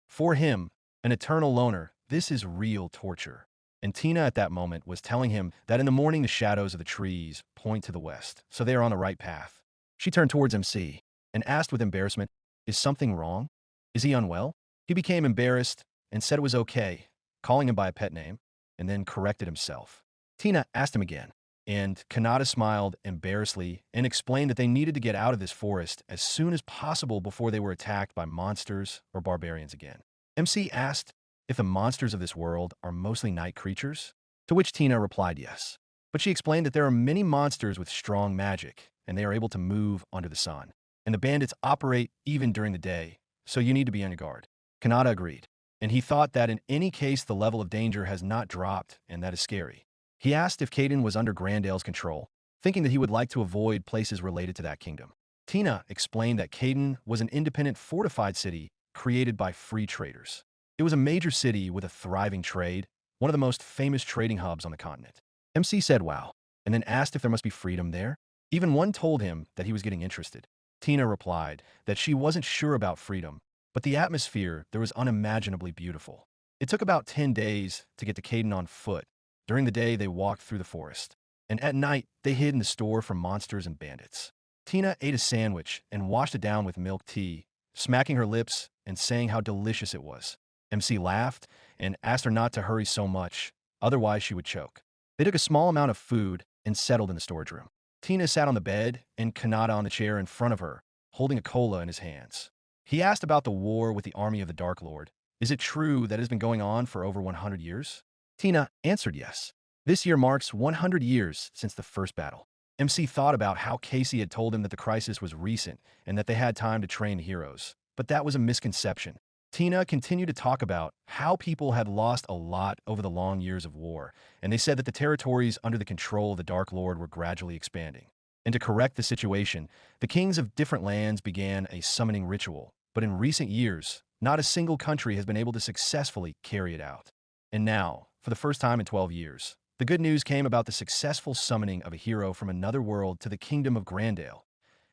Speaker 1: For him, an eternal loner, this is real torture. And Tina at that moment was telling him that in the morning the shadows of the trees point to the west, so they are on the right path. She turned towards MC and asked with embarrassment, "Is something wrong? Is he unwell?" He became embarrassed and said it was okay, calling him by a pet name, and then corrected himself. Tina asked him again, and Kanata smiled embarrassedly and explained that they needed to get out of this forest as soon as possible before they were attacked by monsters or barbarians again. MC asked if the monsters of this world are mostly night creatures, to which Tina replied yes. But she explained that there are many monsters with strong magic, and they are able to move under the sun. And the bandits operate even during the day, so you need to be on your guard. Kanata agreed, and he thought that in any case the level of danger has not dropped, and that is scary. He asked if Caden was under Grandale's control, thinking that he would like to avoid places related to that kingdom. Tina explained that Caden was an independent fortified city created by free traders. It was a major city with a thriving trade, one of the most famous trading hubs on the continent. MC said wow, and then asked if there must be freedom there. Even one told him that he was getting interested. Tina replied that she wasn't sure about freedom, but the atmosphere there was unimaginably beautiful. It took about 10 days to get to Caden on foot. During the day, they walked through the forest, and at night, they hid in the store from monsters and bandits. Tina ate a sandwich and washed it down with milk tea, smacking her lips and saying how delicious it was. MC laughed and asked her not to hurry so much, otherwise she would choke. They took a small amount of food and settled in the storage room. Tina sat on the bed and Kanata on the chair in front of her, holding a cola in his hands. He asked about the war with the army of the Dark Lord. Is it true that it has been going on for over 100 years? Tina answered yes. This year marks 100 years since the first battle. MC thought about how Casey had told him that the crisis was recent and that they had time to train the heroes. But that was a misconception. Tina continued to talk about how people had lost a lot over the long years of war, and they said that the territories under the control of the Dark Lord were gradually expanding. And to correct the situation, the kings of different lands began a summoning ritual, but in recent years, not a single country has been able to successfully carry it out. And now, for the first time in 12 years, the good news came about the successful summoning of a hero from another world to the kingdom of Grandale.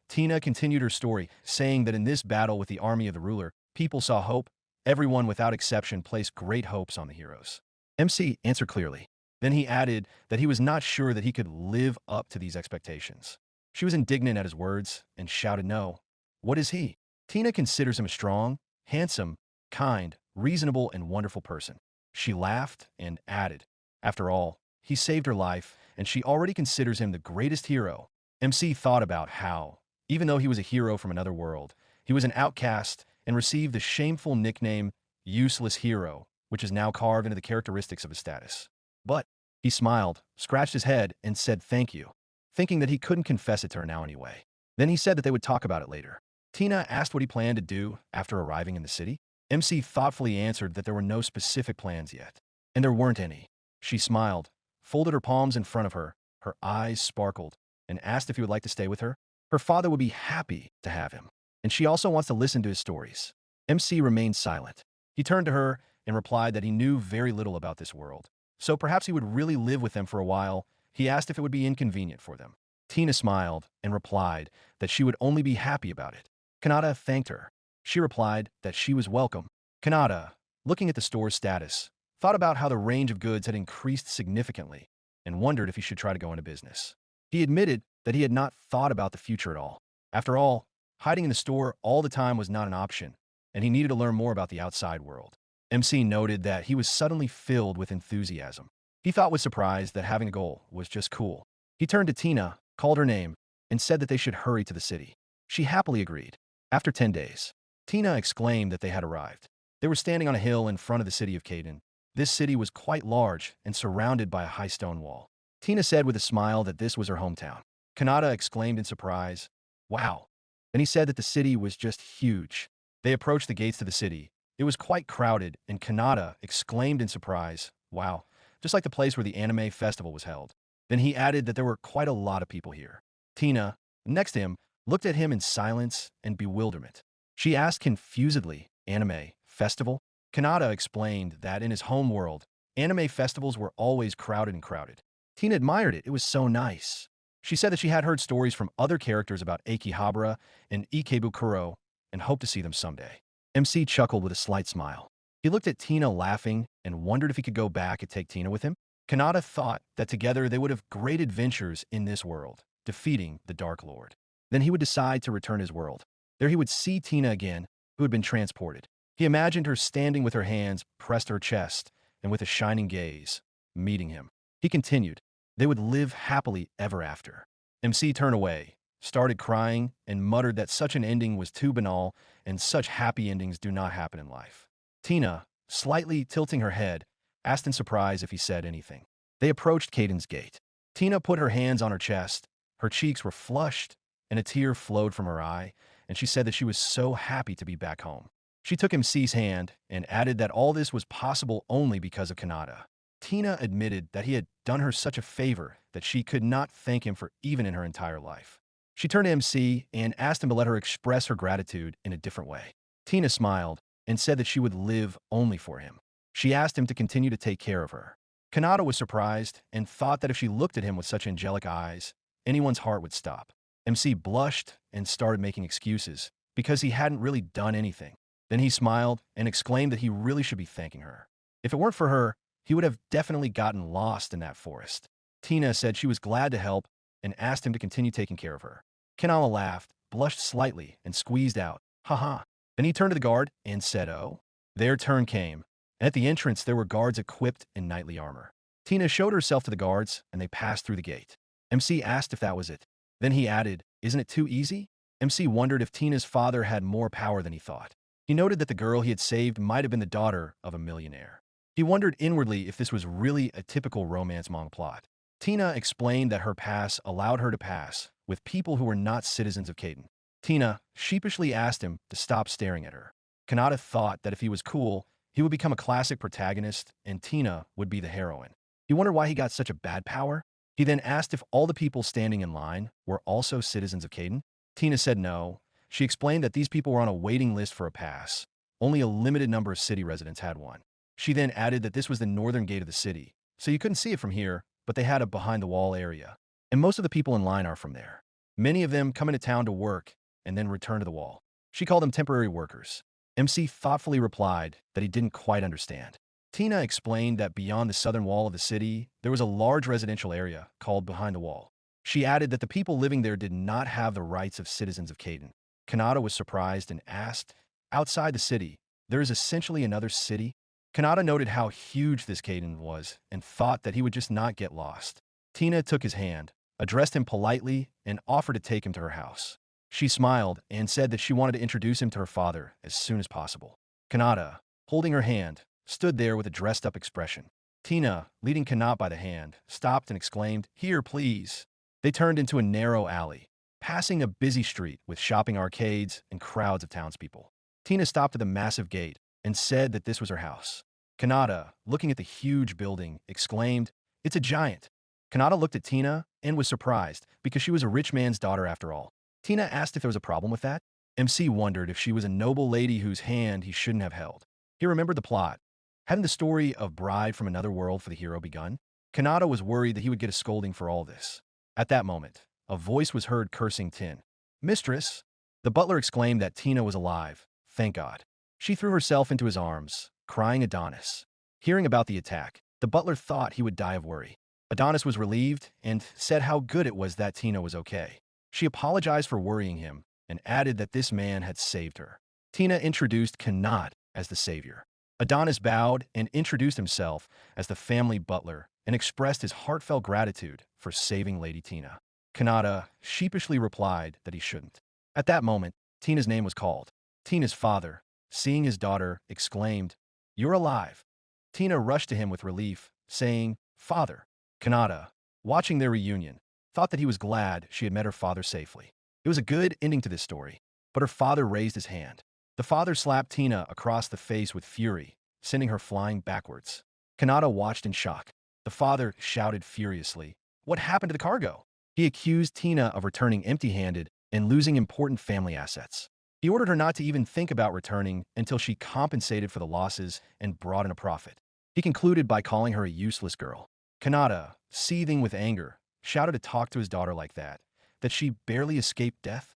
Speaker 1: Tina continued her story, saying that in this battle with the army of the ruler, people saw hope. Everyone without exception placed great hopes on the heroes. MC answered clearly. Then he added that he was not sure that he could live up to these expectations. She was indignant at his words and shouted no. What is he? Tina considers him a strong, handsome, kind, reasonable, and wonderful person. She laughed and added, after all, he saved her life, and she already considers him the greatest hero. MC thought about how, even though he was a hero from another world, he was an outcast and received the shameful nickname Useless Hero, which is now carved into the characteristics of his status. But he smiled, scratched his head, and said thank you, thinking that he couldn't confess it to her now anyway. Then he said that they would talk about it later. Tina asked what he planned to do after arriving in the city. MC thoughtfully answered that there were no specific plans yet. And there weren't any. She smiled, folded her palms in front of her, her eyes sparkled, and asked if he would like to stay with her. Her father would be happy to have him, and she also wants to listen to his stories. MC remained silent. He turned to her and replied that he knew very little about this world, so perhaps he would really live with them for a while. He asked if it would be inconvenient for them. Tina smiled and replied that she would only be happy about it. Kanata thanked her. She replied that she was welcome. Kanata, looking at the store's status, thought about how the range of goods had increased significantly and wondered if he should try to go into business. He admitted that he had not thought about the future at all. After all, hiding in the store all the time was not an option, and he needed to learn more about the outside world. MC noted that he was suddenly filled with enthusiasm. He thought with surprise that having a goal was just cool. He turned to Tina, called her name, and said that they should hurry to the city. She happily agreed. After 10 days, Tina exclaimed that they had arrived. They were standing on a hill in front of the city of Kaden. This city was quite large and surrounded by a high stone wall. Tina said with a smile that this was her hometown. Kanata exclaimed in surprise, "Wow." Then he said that the city was just huge. They approached the gates to the city. It was quite crowded, and Kanata exclaimed in surprise, "Wow," just like the place where the anime festival was held. Then he added that there were quite a lot of people here. Tina, next to him, looked at him in silence and bewilderment. She asked confusedly, "Anime festival?" Kanata explained that in his home world, anime festivals were always crowded. Tina admired it. It was so nice. She said that she had heard stories from other characters about Akihabara and Ikebukuro and hoped to see them someday. MC chuckled with a slight smile. He looked at Tina laughing and wondered if he could go back and take Tina with him. Kanata thought that together they would have great adventures in this world, defeating the Dark Lord. Then he would decide to return his world. There he would see Tina again, who had been transported. He imagined her standing with her hands pressed to her chest and with a shining gaze, meeting him. He continued. They would live happily ever after. MC turned away, started crying, and muttered that such an ending was too banal and such happy endings do not happen in life. Tina, slightly tilting her head, asked in surprise if he said anything. They approached Caden's gate. Tina put her hands on her chest. Her cheeks were flushed, and a tear flowed from her eye, and she said that she was so happy to be back home. She took MC's hand and added that all this was possible only because of Kanata. Tina admitted that he had done her such a favor that she could not thank him for even in her entire life. She turned to MC and asked him to let her express her gratitude in a different way. Tina smiled and said that she would live only for him. She asked him to continue to take care of her. Kanata was surprised and thought that if she looked at him with such angelic eyes, anyone's heart would stop. MC blushed and started making excuses because he hadn't really done anything. Then he smiled and exclaimed that he really should be thanking her. If it weren't for her, he would have definitely gotten lost in that forest. Tina said she was glad to help and asked him to continue taking care of her. Kanama laughed, blushed slightly, and squeezed out, "Haha." Then he turned to the guard and said, "Oh." Their turn came. At the entrance, there were guards equipped in knightly armor. Tina showed herself to the guards, and they passed through the gate. MC asked if that was it. Then he added, "Isn't it too easy?" MC wondered if Tina's father had more power than he thought. He noted that the girl he had saved might have been the daughter of a millionaire. He wondered inwardly if this was really a typical romance manga plot. Tina explained that her pass allowed her to pass with people who were not citizens of Kaden. Tina sheepishly asked him to stop staring at her. Kanata thought that if he was cool, he would become a classic protagonist and Tina would be the heroine. He wondered why he got such a bad power. He then asked if all the people standing in line were also citizens of Kaden. Tina said no. She explained that these people were on a waiting list for a pass. Only a limited number of city residents had one. She then added that this was the northern gate of the city, so you couldn't see it from here, but they had a behind-the-wall area. And most of the people in line are from there. Many of them come into town to work and then return to the wall. She called them temporary workers. MC thoughtfully replied that he didn't quite understand. Tina explained that beyond the southern wall of the city, there was a large residential area called behind the wall. She added that the people living there did not have the rights of citizens of Kaden. Kanata was surprised and asked, "Outside the city, there is essentially another city?" Kanata noted how huge this Kaden was and thought that he would just not get lost. Tina took his hand, addressed him politely, and offered to take him to her house. She smiled and said that she wanted to introduce him to her father as soon as possible. Kanata, holding her hand, stood there with a dressed-up expression. Tina, leading Kanata by the hand, stopped and exclaimed, "Here, please." They turned into a narrow alley. passing a busy street with shopping arcades and crowds of townspeople. Tina stopped at the massive gate and said that this was her house. Kanata, looking at the huge building, exclaimed, "It's a giant." Kanata looked at Tina and was surprised because she was a rich man's daughter after all. Tina asked if there was a problem with that. MC wondered if she was a noble lady whose hand he shouldn't have held. He remembered the plot. Hadn't the story of Bride from Another World for the hero begun? Kanata was worried that he would get a scolding for all this. At that moment, a voice was heard cursing Tin. "Mistress!" The butler exclaimed that Tina was alive. Thank God. She threw herself into his arms, crying Adonis. Hearing about the attack, the butler thought he would die of worry. Adonis was relieved and said how good it was that Tina was okay. She apologized for worrying him and added that this man had saved her. Tina introduced Kanat as the savior. Adonis bowed and introduced himself as the family butler and expressed his heartfelt gratitude for saving Lady Tina. Kanata sheepishly replied that he shouldn't. At that moment, Tina's name was called. Tina's father, seeing his daughter, exclaimed, "You're alive." Tina rushed to him with relief, saying, "Father." Kanata, watching their reunion, thought that he was glad she had met her father safely. It was a good ending to this story, but her father raised his hand. The father slapped Tina across the face with fury, sending her flying backwards. Kanata watched in shock. The father shouted furiously, "What happened to the cargo?" He accused Tina of returning empty-handed and losing important family assets. He ordered her not to even think about returning until she compensated for the losses and brought in a profit. He concluded by calling her a useless girl. Kanata, seething with anger, shouted to talk to his daughter like that she barely escaped death.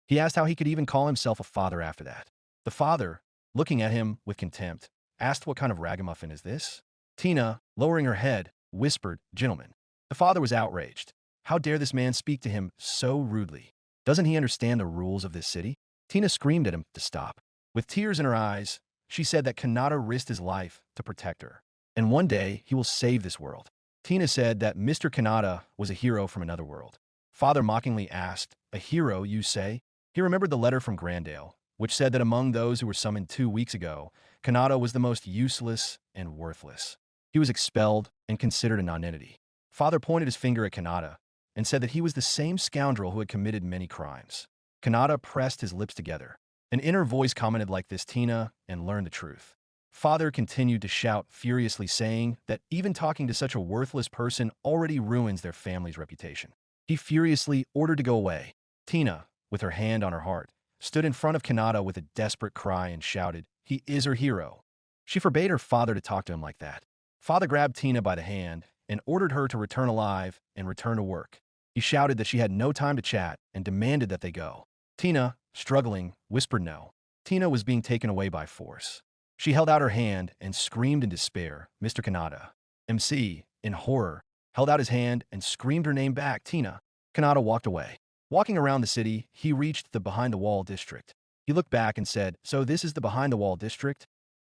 Speaker 1: He asked how he could even call himself a father after that. The father, looking at him with contempt, asked what kind of ragamuffin is this? Tina, lowering her head, whispered, "Gentlemen." The father was outraged. How dare this man speak to him so rudely? Doesn't he understand the rules of this city? Tina screamed at him to stop. With tears in her eyes, she said that Kanata risked his life to protect her. And one day, he will save this world. Tina said that Mr. Kanata was a hero from another world. Father mockingly asked, "A hero, you say?" He remembered the letter from Grandale, which said that among those who were summoned 2 weeks ago, Kanata was the most useless and worthless. He was expelled and considered a nonentity. Father pointed his finger at Kanata and said that he was the same scoundrel who had committed many crimes. Kanata pressed his lips together. An inner voice commented like this, "Tina, and learn the truth." Father continued to shout furiously, saying that even talking to such a worthless person already ruins their family's reputation. He furiously ordered to go away. Tina, with her hand on her heart, stood in front of Kanata with a desperate cry and shouted, "He is her hero." She forbade her father to talk to him like that. Father grabbed Tina by the hand and ordered her to return alive and return to work. He shouted that she had no time to chat and demanded that they go. Tina, struggling, whispered no. Tina was being taken away by force. She held out her hand and screamed in despair, "Mr. Kanata." MC, in horror, held out his hand and screamed her name back, "Tina." Kanata walked away. Walking around the city, he reached the behind-the-wall district. He looked back and said, "So this is the behind-the-wall district?"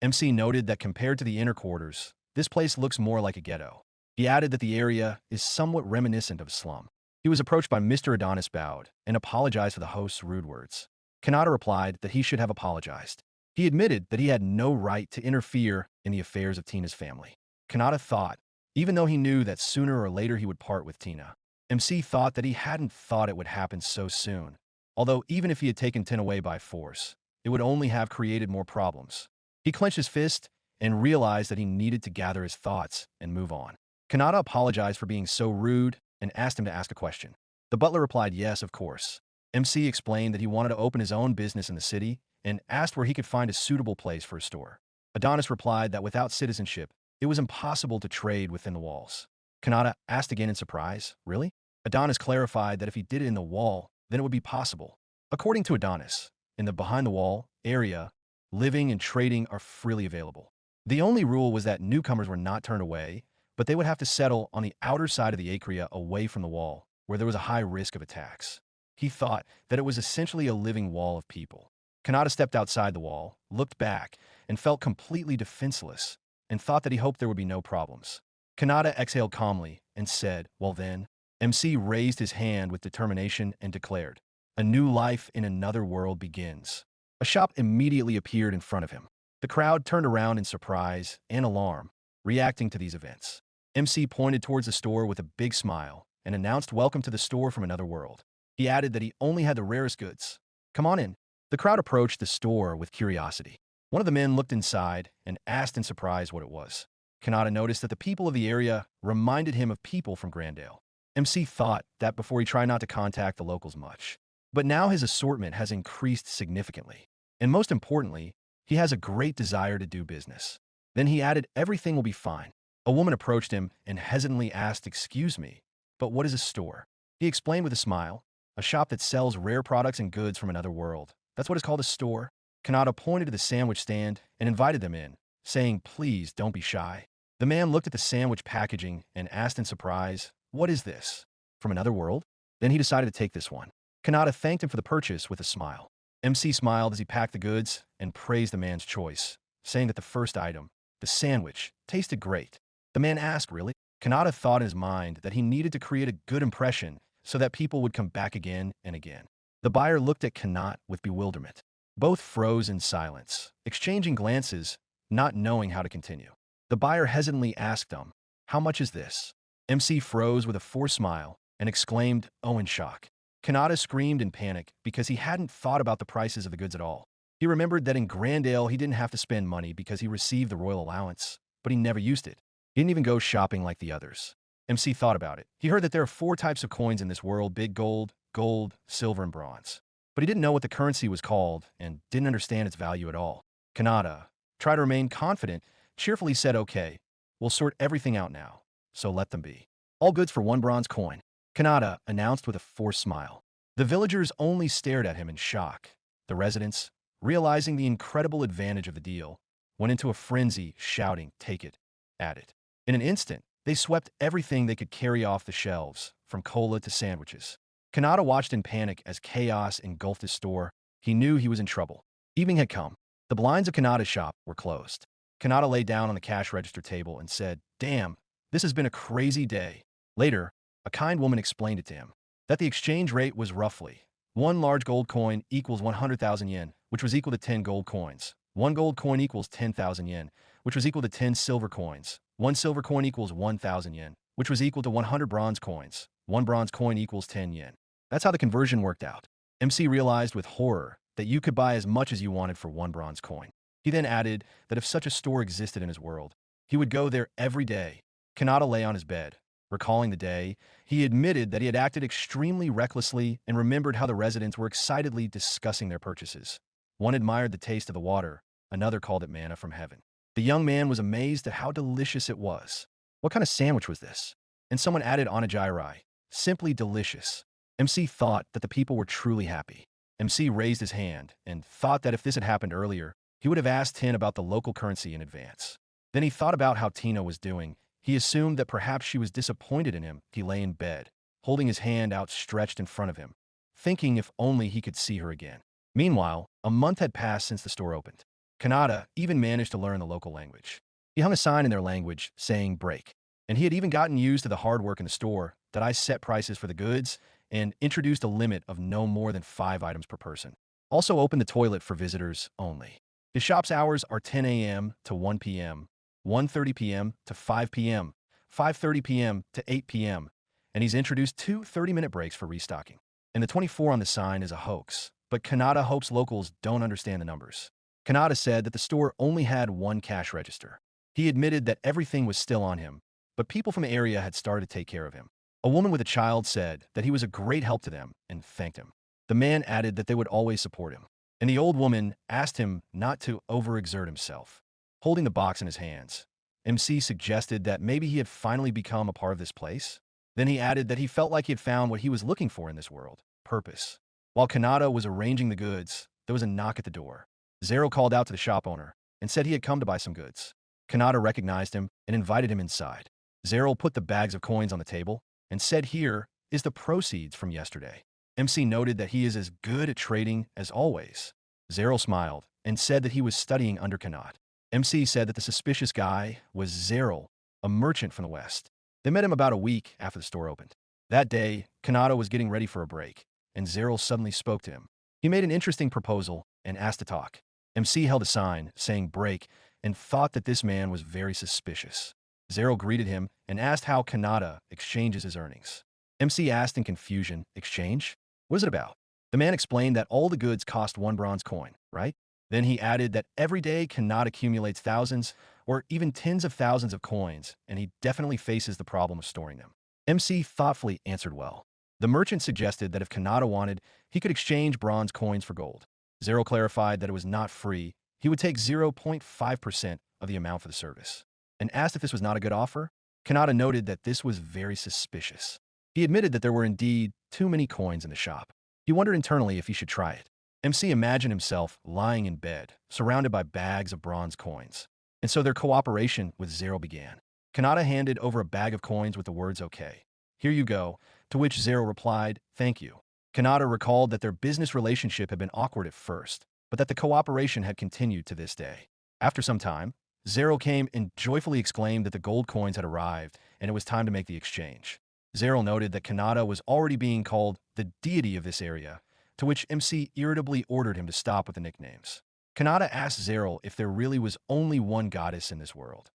Speaker 1: MC noted that compared to the inner quarters, this place looks more like a ghetto. He added that the area is somewhat reminiscent of a slum. He was approached by Mr. Adonis, bowed, and apologized for the host's rude words. Kanata replied that he should have apologized. He admitted that he had no right to interfere in the affairs of Tina's family. Kanata thought, even though he knew that sooner or later he would part with Tina, MC thought that he hadn't thought it would happen so soon. Although even if he had taken Tina away by force, it would only have created more problems. He clenched his fist and realized that he needed to gather his thoughts and move on. Kanata apologized for being so rude and asked him to ask a question. The butler replied, "Yes, of course." MC explained that he wanted to open his own business in the city and asked where he could find a suitable place for a store. Adonis replied that without citizenship, it was impossible to trade within the walls. Kanata asked again in surprise, "Really?" Adonis clarified that if he did it in the wall, then it would be possible. According to Adonis, in the behind-the-wall area, living and trading are freely available. The only rule was that newcomers were not turned away, but they would have to settle on the outer side of the acrea away from the wall, where there was a high risk of attacks. He thought that it was essentially a living wall of people. Kanata stepped outside the wall, looked back, and felt completely defenseless, and thought that he hoped there would be no problems. Kanata exhaled calmly and said, "Well then." MC raised his hand with determination and declared, "A new life in another world begins." A shop immediately appeared in front of him. The crowd turned around in surprise and alarm, reacting to these events. MC pointed towards the store with a big smile and announced, "Welcome to the store from another world." He added that he only had the rarest goods. Come on in. The crowd approached the store with curiosity. One of the men looked inside and asked in surprise what it was. Kanata noticed that the people of the area reminded him of people from Grandale. MC thought that before he tried not to contact the locals much. But now his assortment has increased significantly. And most importantly, he has a great desire to do business. Then he added everything will be fine. A woman approached him and hesitantly asked, "Excuse me, but what is a store?" He explained with a smile, "A shop that sells rare products and goods from another world. That's what is called a store." Kanata pointed to the sandwich stand and invited them in, saying, "Please don't be shy." The man looked at the sandwich packaging and asked in surprise, "What is this? From another world?" Then he decided to take this one. Kanata thanked him for the purchase with a smile. MC smiled as he packed the goods and praised the man's choice, saying that the first item, the sandwich, tasted great. The man asked, "Really?" Kanata thought in his mind that he needed to create a good impression so that people would come back again and again. The buyer looked at Kanata with bewilderment. Both froze in silence, exchanging glances, not knowing how to continue. The buyer hesitantly asked him, "How much is this?" MC froze with a forced smile and exclaimed, "Oh," in shock. Kanata screamed in panic because he hadn't thought about the prices of the goods at all. He remembered that in Grandale he didn't have to spend money because he received the royal allowance, but he never used it. He didn't even go shopping like the others. MC thought about it. He heard that there are 4 types of coins in this world: big gold, gold, silver, and bronze. But he didn't know what the currency was called and didn't understand its value at all. Kanata tried to remain confident, cheerfully said, "Okay, we'll sort everything out now, so let them be. All goods for 1 bronze coin." Kanata announced with a forced smile. The villagers only stared at him in shock. The residents, realizing the incredible advantage of the deal, went into a frenzy, shouting, "Take it, add it." In an instant, they swept everything they could carry off the shelves, from cola to sandwiches. Kanata watched in panic as chaos engulfed his store. He knew he was in trouble. Evening had come. The blinds of Kanata's shop were closed. Kanata lay down on the cash register table and said, "Damn, this has been a crazy day." Later, a kind woman explained it to him, that the exchange rate was roughly 1 large gold coin equals 100,000 yen, which was equal to 10 gold coins. 1 gold coin equals 10,000 yen, which was equal to 10 silver coins. 1 silver coin equals 1,000 yen, which was equal to 100 bronze coins. 1 bronze coin equals 10 yen. That's how the conversion worked out. MC realized with horror that you could buy as much as you wanted for 1 bronze coin. He then added that if such a store existed in his world, he would go there every day. Kanata lay on his bed. Recalling the day, he admitted that he had acted extremely recklessly and remembered how the residents were excitedly discussing their purchases. One admired the taste of the water, another called it manna from heaven. The young man was amazed at how delicious it was. What kind of sandwich was this? And someone added onigiri, simply delicious. MC thought that the people were truly happy. MC raised his hand and thought that if this had happened earlier, he would have asked Tin about the local currency in advance. Then he thought about how Tina was doing. He assumed that perhaps she was disappointed in him. He lay in bed, holding his hand outstretched in front of him, thinking if only he could see her again. Meanwhile, a month had passed since the store opened. Kanata even managed to learn the local language. He hung a sign in their language saying "break," and he had even gotten used to the hard work in the store that I set prices for the goods and introduced a limit of no more than 5 items per person. Also opened the toilet for visitors only. His shop's hours are 10 a.m. to 1 p.m., 1:30 p.m. to 5 p.m., 5:30 p.m. to 8 p.m., and he's introduced 2 30-minute breaks for restocking. And the 24 on the sign is a hoax, but Kanata hopes locals don't understand the numbers. Kanata said that the store only had 1 cash register. He admitted that everything was still on him, but people from the area had started to take care of him. A woman with a child said that he was a great help to them and thanked him. The man added that they would always support him, and the old woman asked him not to overexert himself. Holding the box in his hands, MC suggested that maybe he had finally become a part of this place. Then he added that he felt like he had found what he was looking for in this world: purpose. While Kanata was arranging the goods, there was a knock at the door. Zero called out to the shop owner and said he had come to buy some goods. Kanata recognized him and invited him inside. Zero put the bags of coins on the table and said, "Here is the proceeds from yesterday." MC noted that he is as good at trading as always. Zero smiled and said that he was studying under Kanata. MC said that the suspicious guy was Zero, a merchant from the West. They met him about a week after the store opened. That day, Kanata was getting ready for a break, and Zero suddenly spoke to him. He made an interesting proposal and asked to talk. MC held a sign saying "break" and thought that this man was very suspicious. Zero greeted him and asked how Kanata exchanges his earnings. MC asked in confusion, "Exchange? What is it about? The man explained that all the goods cost one bronze coin, right? Then he added that every day cannot accumulate thousands or even tens of thousands of coins, and he definitely faces the problem of storing them. MC thoughtfully answered well. The merchant suggested that if Kanata wanted, he could exchange bronze coins for gold. Zero clarified that it was not free. He would take 0.5% of the amount for the service. And asked if this was not a good offer, Kanata noted that this was very suspicious. He admitted that there were indeed too many coins in the shop. He wondered internally if he should try it. MC imagined himself lying in bed, surrounded by bags of bronze coins. And so their cooperation with Zero began. Kanata handed over a bag of coins with the words, "Okay, here you go," to which Zero replied, "Thank you." Kanata recalled that their business relationship had been awkward at first, but that the cooperation had continued to this day. After some time, Zero came and joyfully exclaimed that the gold coins had arrived and it was time to make the exchange. Zero noted that Kanata was already being called the deity of this area, to which MC irritably ordered him to stop with the nicknames. Kanata asked Zero if there really was only one goddess in this world.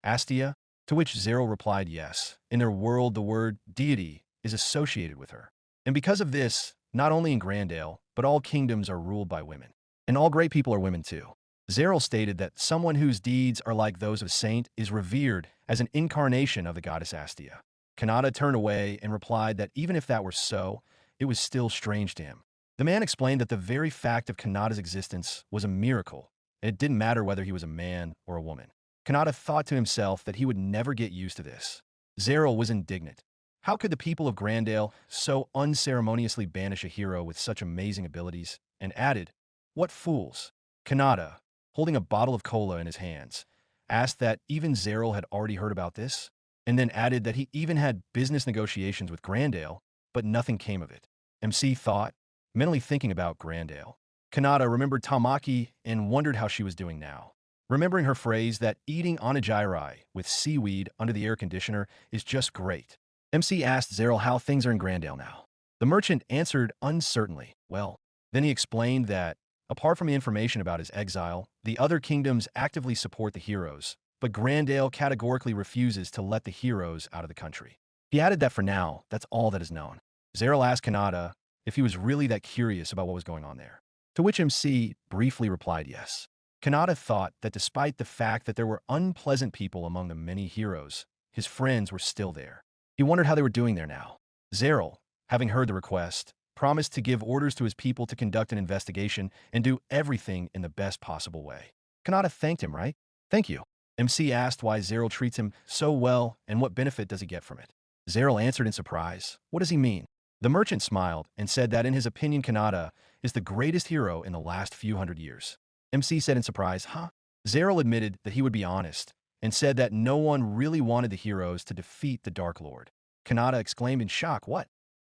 Speaker 1: Astia, to which Zero replied yes. In their world, the word deity is associated with her. And because of this, not only in Grandale, but all kingdoms are ruled by women. And all great people are women too. Zero stated that someone whose deeds are like those of a saint is revered as an incarnation of the goddess Astia. Kanata turned away and replied that even if that were so, it was still strange to him. The man explained that the very fact of Kanata's existence was a miracle, and it didn't matter whether he was a man or a woman. Kanata thought to himself that he would never get used to this. Zero was indignant. How could the people of Grandale so unceremoniously banish a hero with such amazing abilities? And added, "What fools!" Kanata, holding a bottle of cola in his hands, asked that even Zero had already heard about this, and then added that he even had business negotiations with Grandale, but nothing came of it. MC thought, mentally thinking about Grandale. Kanata remembered Tamaki and wondered how she was doing now. Remembering her phrase that eating onigiri with seaweed under the air conditioner is just great. MC asked Zero how things are in Grandale now. The merchant answered uncertainly. Well, then he explained that, apart from the information about his exile, the other kingdoms actively support the heroes, but Grandale categorically refuses to let the heroes out of the country. He added that for now, that's all that is known. Zero asked Kanata if he was really that curious about what was going on there, to which MC briefly replied yes. Kanata thought that despite the fact that there were unpleasant people among the many heroes, his friends were still there. He wondered how they were doing there now. Zero, having heard the request, promised to give orders to his people to conduct an investigation and do everything in the best possible way. Kanata thanked him, right? "Thank you." MC asked why Zero treats him so well and what benefit does he get from it. Zero answered in surprise. What does he mean? The merchant smiled and said that in his opinion Kanata is the greatest hero in the last few hundred years. MC said in surprise, huh? Zero admitted that he would be honest and said that no one really wanted the heroes to defeat the Dark Lord. Kanata exclaimed in shock, what?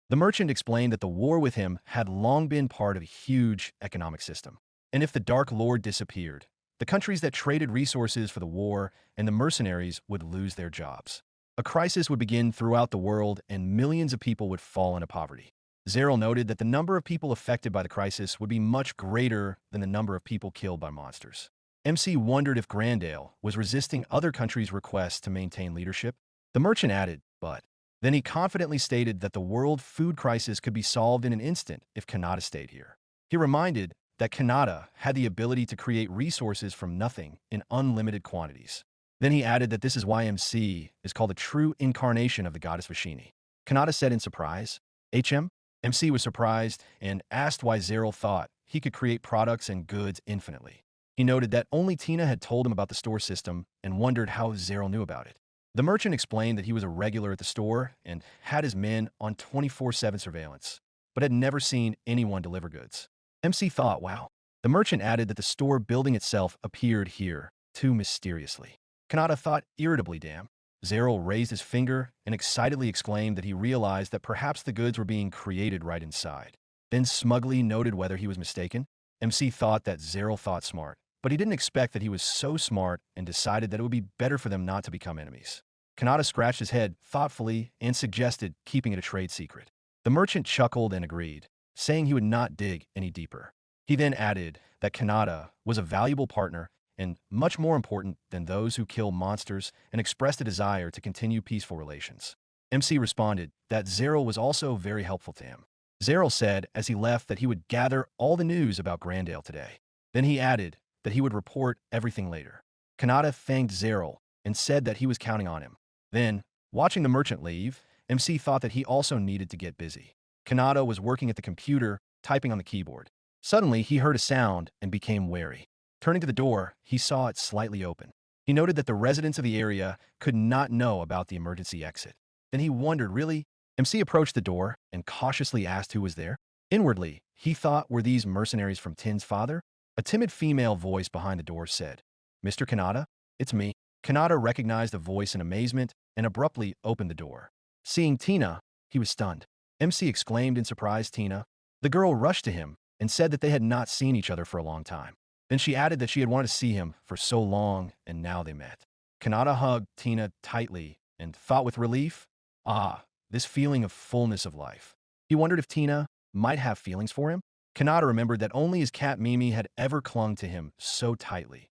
Speaker 1: The merchant explained that the war with him had long been part of a huge economic system. And if the Dark Lord disappeared, the countries that traded resources for the war and the mercenaries would lose their jobs. A crisis would begin throughout the world and millions of people would fall into poverty. Zero noted that the number of people affected by the crisis would be much greater than the number of people killed by monsters. MC wondered if Grandale was resisting other countries' requests to maintain leadership. The merchant added, but then he confidently stated that the world food crisis could be solved in an instant if Kanata stayed here. He reminded that Kanata had the ability to create resources from nothing in unlimited quantities. Then he added that this is why MC is called a true incarnation of the goddess Vashini. Kanata said in surprise, HM? MC was surprised and asked why Zero thought he could create products and goods infinitely. He noted that only Tina had told him about the store system and wondered how Zero knew about it. The merchant explained that he was a regular at the store and had his men on 24/7 surveillance, but had never seen anyone deliver goods. MC thought, wow. The merchant added that the store building itself appeared here, too mysteriously. Kanata thought irritably, damn. Zero raised his finger and excitedly exclaimed that he realized that perhaps the goods were being created right inside. Then smugly noted whether he was mistaken. MC thought that Zero thought smart, but he didn't expect that he was so smart and decided that it would be better for them not to become enemies. Kanata scratched his head thoughtfully and suggested keeping it a trade secret. The merchant chuckled and agreed, saying he would not dig any deeper. He then added that Kanata was a valuable partner and much more important than those who kill monsters and expressed a desire to continue peaceful relations. MC responded that Zero was also very helpful to him. Zeril said as he left that he would gather all the news about Grandale today. Then he added that he would report everything later. Kanata thanked Zeril and said that he was counting on him. Then, watching the merchant leave, MC thought that he also needed to get busy. Kanata was working at the computer, typing on the keyboard. Suddenly, he heard a sound and became wary. Turning to the door, he saw it slightly open. He noted that the residents of the area could not know about the emergency exit. Then he wondered, really? MC approached the door and cautiously asked who was there. Inwardly, he thought, were these mercenaries from Tin's father? A timid female voice behind the door said, "Mr. Kanata, it's me." Kanata recognized the voice in amazement and abruptly opened the door. Seeing Tina, he was stunned. MC exclaimed in surprise, "Tina." The girl rushed to him and said that they had not seen each other for a long time. Then she added that she had wanted to see him for so long, and now they met. Kanata hugged Tina tightly and thought with relief, this feeling of fullness of life. He wondered if Tina might have feelings for him. Kanata remembered that only his cat Mimi had ever clung to him so tightly.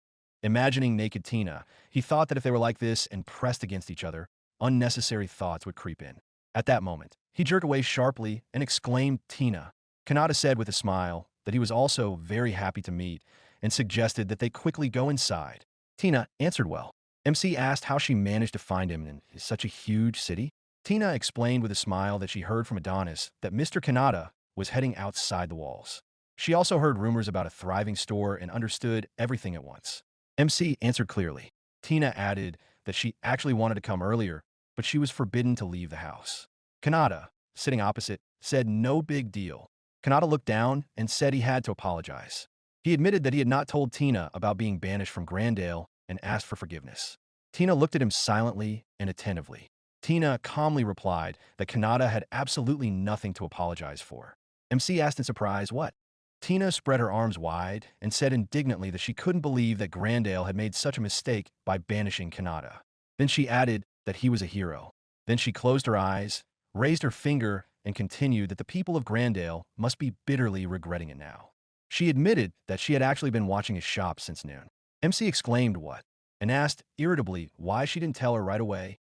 Speaker 1: Imagining naked Tina, he thought that if they were like this and pressed against each other, unnecessary thoughts would creep in. At that moment, he jerked away sharply and exclaimed, "Tina." Kanata said with a smile that he was also very happy to meet and suggested that they quickly go inside. Tina answered well. MC asked how she managed to find him in such a huge city. Tina explained with a smile that she heard from Adonis that Mr. Kanata was heading outside the walls. She also heard rumors about a thriving store and understood everything at once. MC answered clearly. Tina added that she actually wanted to come earlier, but she was forbidden to leave the house. Kanata, sitting opposite, said no big deal. Kanata looked down and said he had to apologize. He admitted that he had not told Tina about being banished from Grandale and asked for forgiveness. Tina looked at him silently and attentively. Tina calmly replied that Kanata had absolutely nothing to apologize for. MC asked in surprise, "What?" Tina spread her arms wide and said indignantly that she couldn't believe that Grandale had made such a mistake by banishing Kanata. Then she added that he was a hero. Then she closed her eyes, raised her finger, and continued that the people of Grandale must be bitterly regretting it now. She admitted that she had actually been watching his shop since noon. MC exclaimed, "What?" and asked irritably why she didn't tell her right away.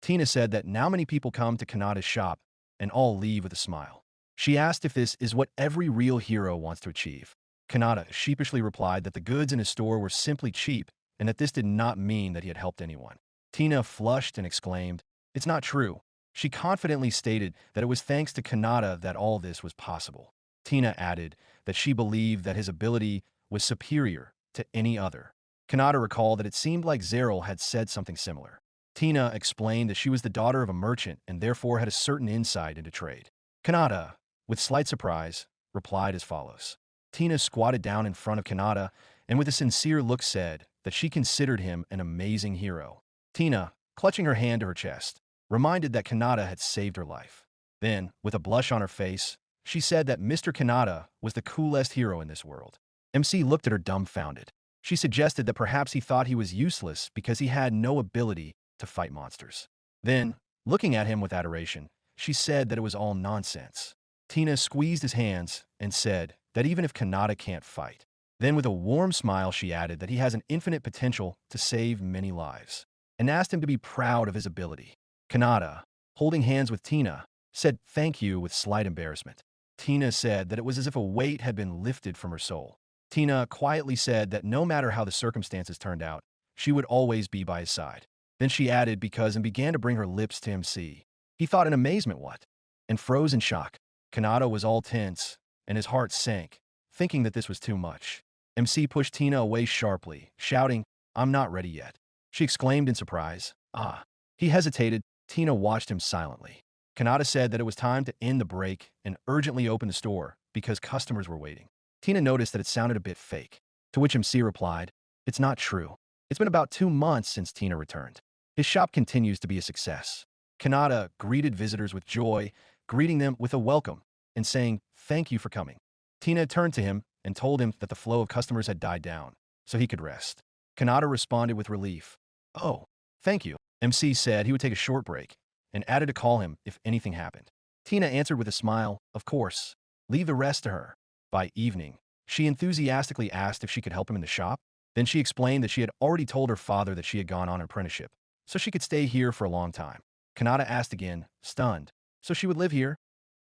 Speaker 1: Tina said that now many people come to Kanata's shop and all leave with a smile. She asked if this is what every real hero wants to achieve. Kanata sheepishly replied that the goods in his store were simply cheap and that this did not mean that he had helped anyone. Tina flushed and exclaimed, "It's not true." She confidently stated that it was thanks to Kanata that all this was possible. Tina added that she believed that his ability was superior to any other. Kanata recalled that it seemed like Zeril had said something similar. Tina explained that she was the daughter of a merchant and therefore had a certain insight into trade. Kanata, with slight surprise, replied as follows. Tina squatted down in front of Kanata and with a sincere look said that she considered him an amazing hero. Tina, clutching her hand to her chest, reminded that Kanata had saved her life. Then, with a blush on her face, she said that Mr. Kanata was the coolest hero in this world. MC looked at her dumbfounded. She suggested that perhaps he thought he was useless because he had no ability to fight monsters. Then, looking at him with adoration, she said that it was all nonsense. Tina squeezed his hands and said that even if Kanata can't fight. Then with a warm smile she added that he has an infinite potential to save many lives, and asked him to be proud of his ability. Kanata, holding hands with Tina, said thank you with slight embarrassment. Tina said that it was as if a weight had been lifted from her soul. Tina quietly said that no matter how the circumstances turned out, she would always be by his side. Then she added because and began to bring her lips to MC. He thought in amazement what? And froze in shock. Kanata was all tense, and his heart sank, thinking that this was too much. MC pushed Tina away sharply, shouting, "I'm not ready yet." She exclaimed in surprise, "Ah." He hesitated. Tina watched him silently. Kanata said that it was time to end the break and urgently open the store because customers were waiting. Tina noticed that it sounded a bit fake, to which MC replied, "It's not true. It's been about 2 months since Tina returned. His shop continues to be a success." Kanata greeted visitors with joy, greeting them with a welcome and saying, "Thank you for coming." Tina turned to him and told him that the flow of customers had died down, so he could rest. Kanata responded with relief. "Oh, thank you." MC said he would take a short break and added to call him if anything happened. Tina answered with a smile, "Of course. Leave the rest to her." By evening, she enthusiastically asked if she could help him in the shop. Then she explained that she had already told her father that she had gone on an apprenticeship, so she could stay here for a long time. Kanata asked again, stunned, "So she would live here?"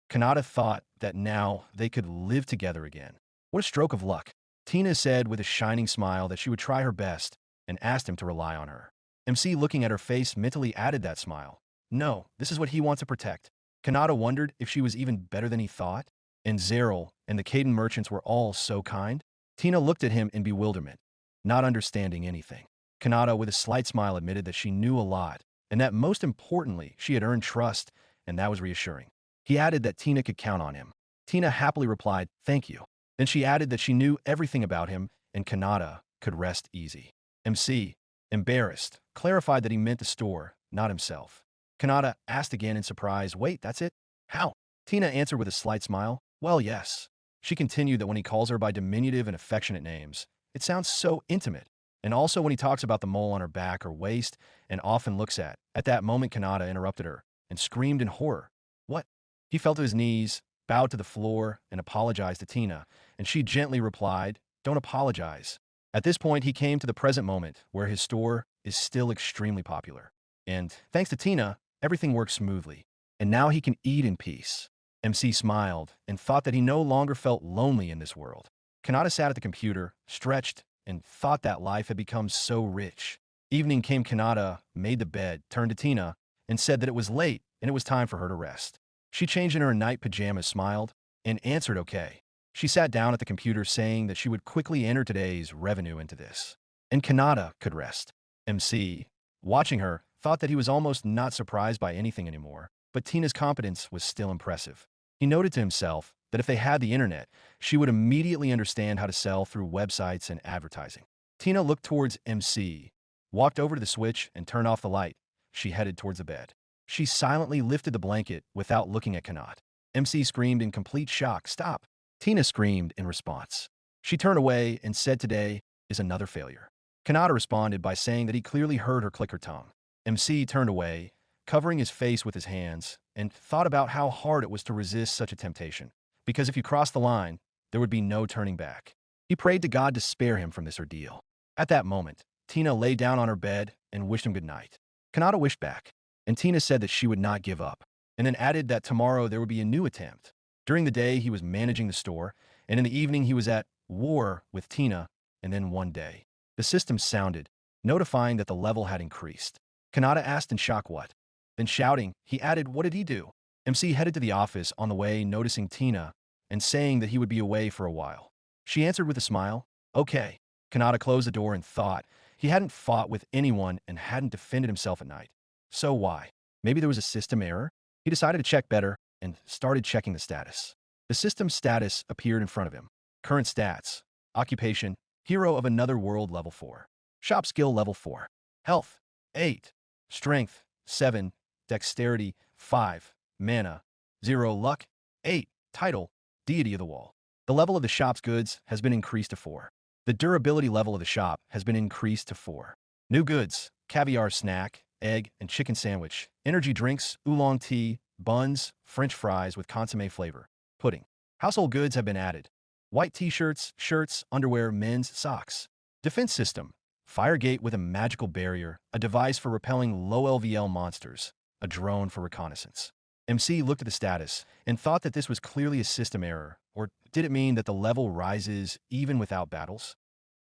Speaker 1: Kanata thought that now they could live together again. What a stroke of luck. Tina said with a shining smile that she would try her best and asked him to rely on her. MC, looking at her face, mentally added that smile. No, this is what he wants to protect. Kanata wondered if she was even better than he thought. And Zeril and the Caden merchants were all so kind. Tina looked at him in bewilderment, not understanding anything. Kanata, with a slight smile, admitted that she knew a lot, and that most importantly, she had earned trust, and that was reassuring. He added that Tina could count on him. Tina happily replied, "Thank you." Then she added that she knew everything about him, and Kanata could rest easy. MC, embarrassed, clarified that he meant the store, not himself. Kanata asked again in surprise, "Wait, that's it? How?" Tina answered with a slight smile, "Well, yes." She continued that when he calls her by diminutive and affectionate names, it sounds so intimate. And also when he talks about the mole on her back or waist and often looks at that moment Kanata interrupted her and screamed in horror. What? He fell to his knees, bowed to the floor, and apologized to Tina, and she gently replied, "Don't apologize." At this point, he came to the present moment where his store is still extremely popular. And thanks to Tina, everything works smoothly. And now he can eat in peace. MC smiled and thought that he no longer felt lonely in this world. Kanata sat at the computer, stretched, and thought that life had become so rich. Evening came. Kanata made the bed, turned to Tina, and said that it was late and it was time for her to rest. She changed in her night pajamas, smiled, and answered okay. She sat down at the computer saying that she would quickly enter today's revenue into this. And Kanata could rest. MC, watching her, thought that he was almost not surprised by anything anymore, but Tina's competence was still impressive. He noted to himself that if they had the internet, she would immediately understand how to sell through websites and advertising. Tina looked towards MC, walked over to the switch, and turned off the light. She headed towards the bed. She silently lifted the blanket without looking at Kanata. MC screamed in complete shock, "Stop!" Tina screamed in response. She turned away and said, "Today is another failure." Kanata responded by saying that he clearly heard her click her tongue. MC turned away, covering his face with his hands, and thought about how hard it was to resist such a temptation, because if you crossed the line, there would be no turning back. He prayed to God to spare him from this ordeal. At that moment, Tina lay down on her bed and wished him good night. Kanata wished back, and Tina said that she would not give up, and then added that tomorrow there would be a new attempt. During the day, he was managing the store, and in the evening he was at war with Tina, and then one day. The system sounded, notifying that the level had increased. Kanata asked in shock what. Then shouting, he added, "What did he do?" MC headed to the office on the way, noticing Tina, and saying that he would be away for a while. She answered with a smile, "Okay." Kanata closed the door and thought he hadn't fought with anyone and hadn't defended himself at night. So why? Maybe there was a system error? He decided to check better and started checking the status. The system status appeared in front of him. Current stats. Occupation, hero of another world, level 4. Shop skill, level 4. Health, 8. Strength, 7. Dexterity, 5. Mana, 0. Luck, 8. Title, Deity of the Wall. The level of the shop's goods has been increased to 4. The durability level of the shop has been increased to 4. New goods, caviar snack, egg and chicken sandwich, energy drinks, oolong tea, buns, French fries with consommé flavor, pudding. Household goods have been added. White t-shirts, shirts, underwear, men's socks. Defense system, fire gate with a magical barrier, a device for repelling low LVL monsters, a drone for reconnaissance. MC looked at the status and thought that this was clearly a system error, or did it mean that the level rises even without battles?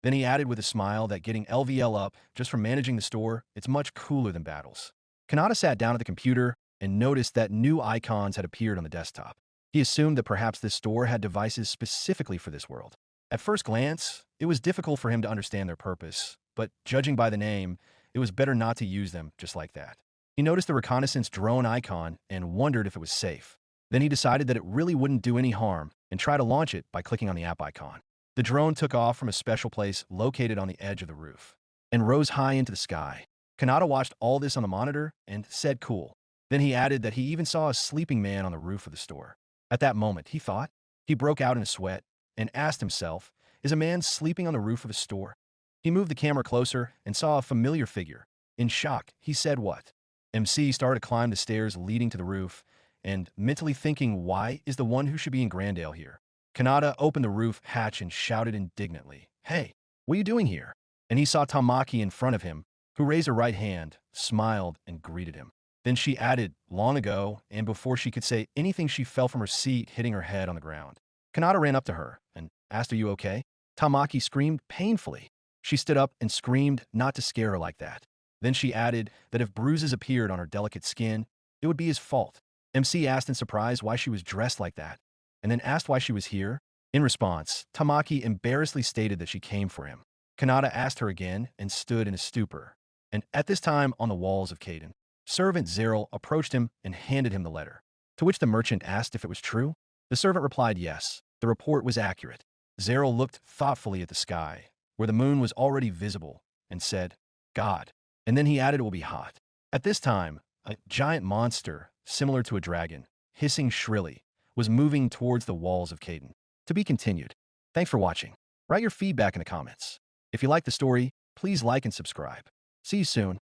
Speaker 1: Then he added with a smile that getting LVL up just from managing the store, it's much cooler than battles. Kanata sat down at the computer and noticed that new icons had appeared on the desktop. He assumed that perhaps this store had devices specifically for this world. At first glance, it was difficult for him to understand their purpose, but judging by the name, it was better not to use them just like that. He noticed the reconnaissance drone icon and wondered if it was safe. Then he decided that it really wouldn't do any harm and tried to launch it by clicking on the app icon. The drone took off from a special place located on the edge of the roof and rose high into the sky. Kanata watched all this on the monitor and said cool. Then he added that he even saw a sleeping man on the roof of the store. At that moment, he thought. He broke out in a sweat and asked himself, is a man sleeping on the roof of a store? He moved the camera closer and saw a familiar figure. In shock, he said what? MC started to climb the stairs leading to the roof and mentally thinking, why is the one who should be in Grandale here? Kanata opened the roof hatch and shouted indignantly, "Hey, what are you doing here?" And he saw Tamaki in front of him, who raised her right hand, smiled, and greeted him. Then she added, long ago, and before she could say anything, she fell from her seat, hitting her head on the ground. Kanata ran up to her and asked, "Are you okay?" Tamaki screamed painfully. She stood up and screamed not to scare her like that. Then she added that if bruises appeared on her delicate skin, it would be his fault. MC asked in surprise why she was dressed like that, and then asked why she was here. In response, Tamaki embarrassedly stated that she came for him. Kanata asked her again and stood in a stupor. And at this time, on the walls of Caden, servant Zeril approached him and handed him the letter, to which the merchant asked if it was true. The servant replied yes, the report was accurate. Zeril looked thoughtfully at the sky, where the moon was already visible, and said, "God." And then he added, "It will be hot." At this time, a giant monster, similar to a dragon, hissing shrilly, was moving towards the walls of Caden. To be continued. Thanks for watching. Write your feedback in the comments. If you like the story, please like and subscribe. See you soon.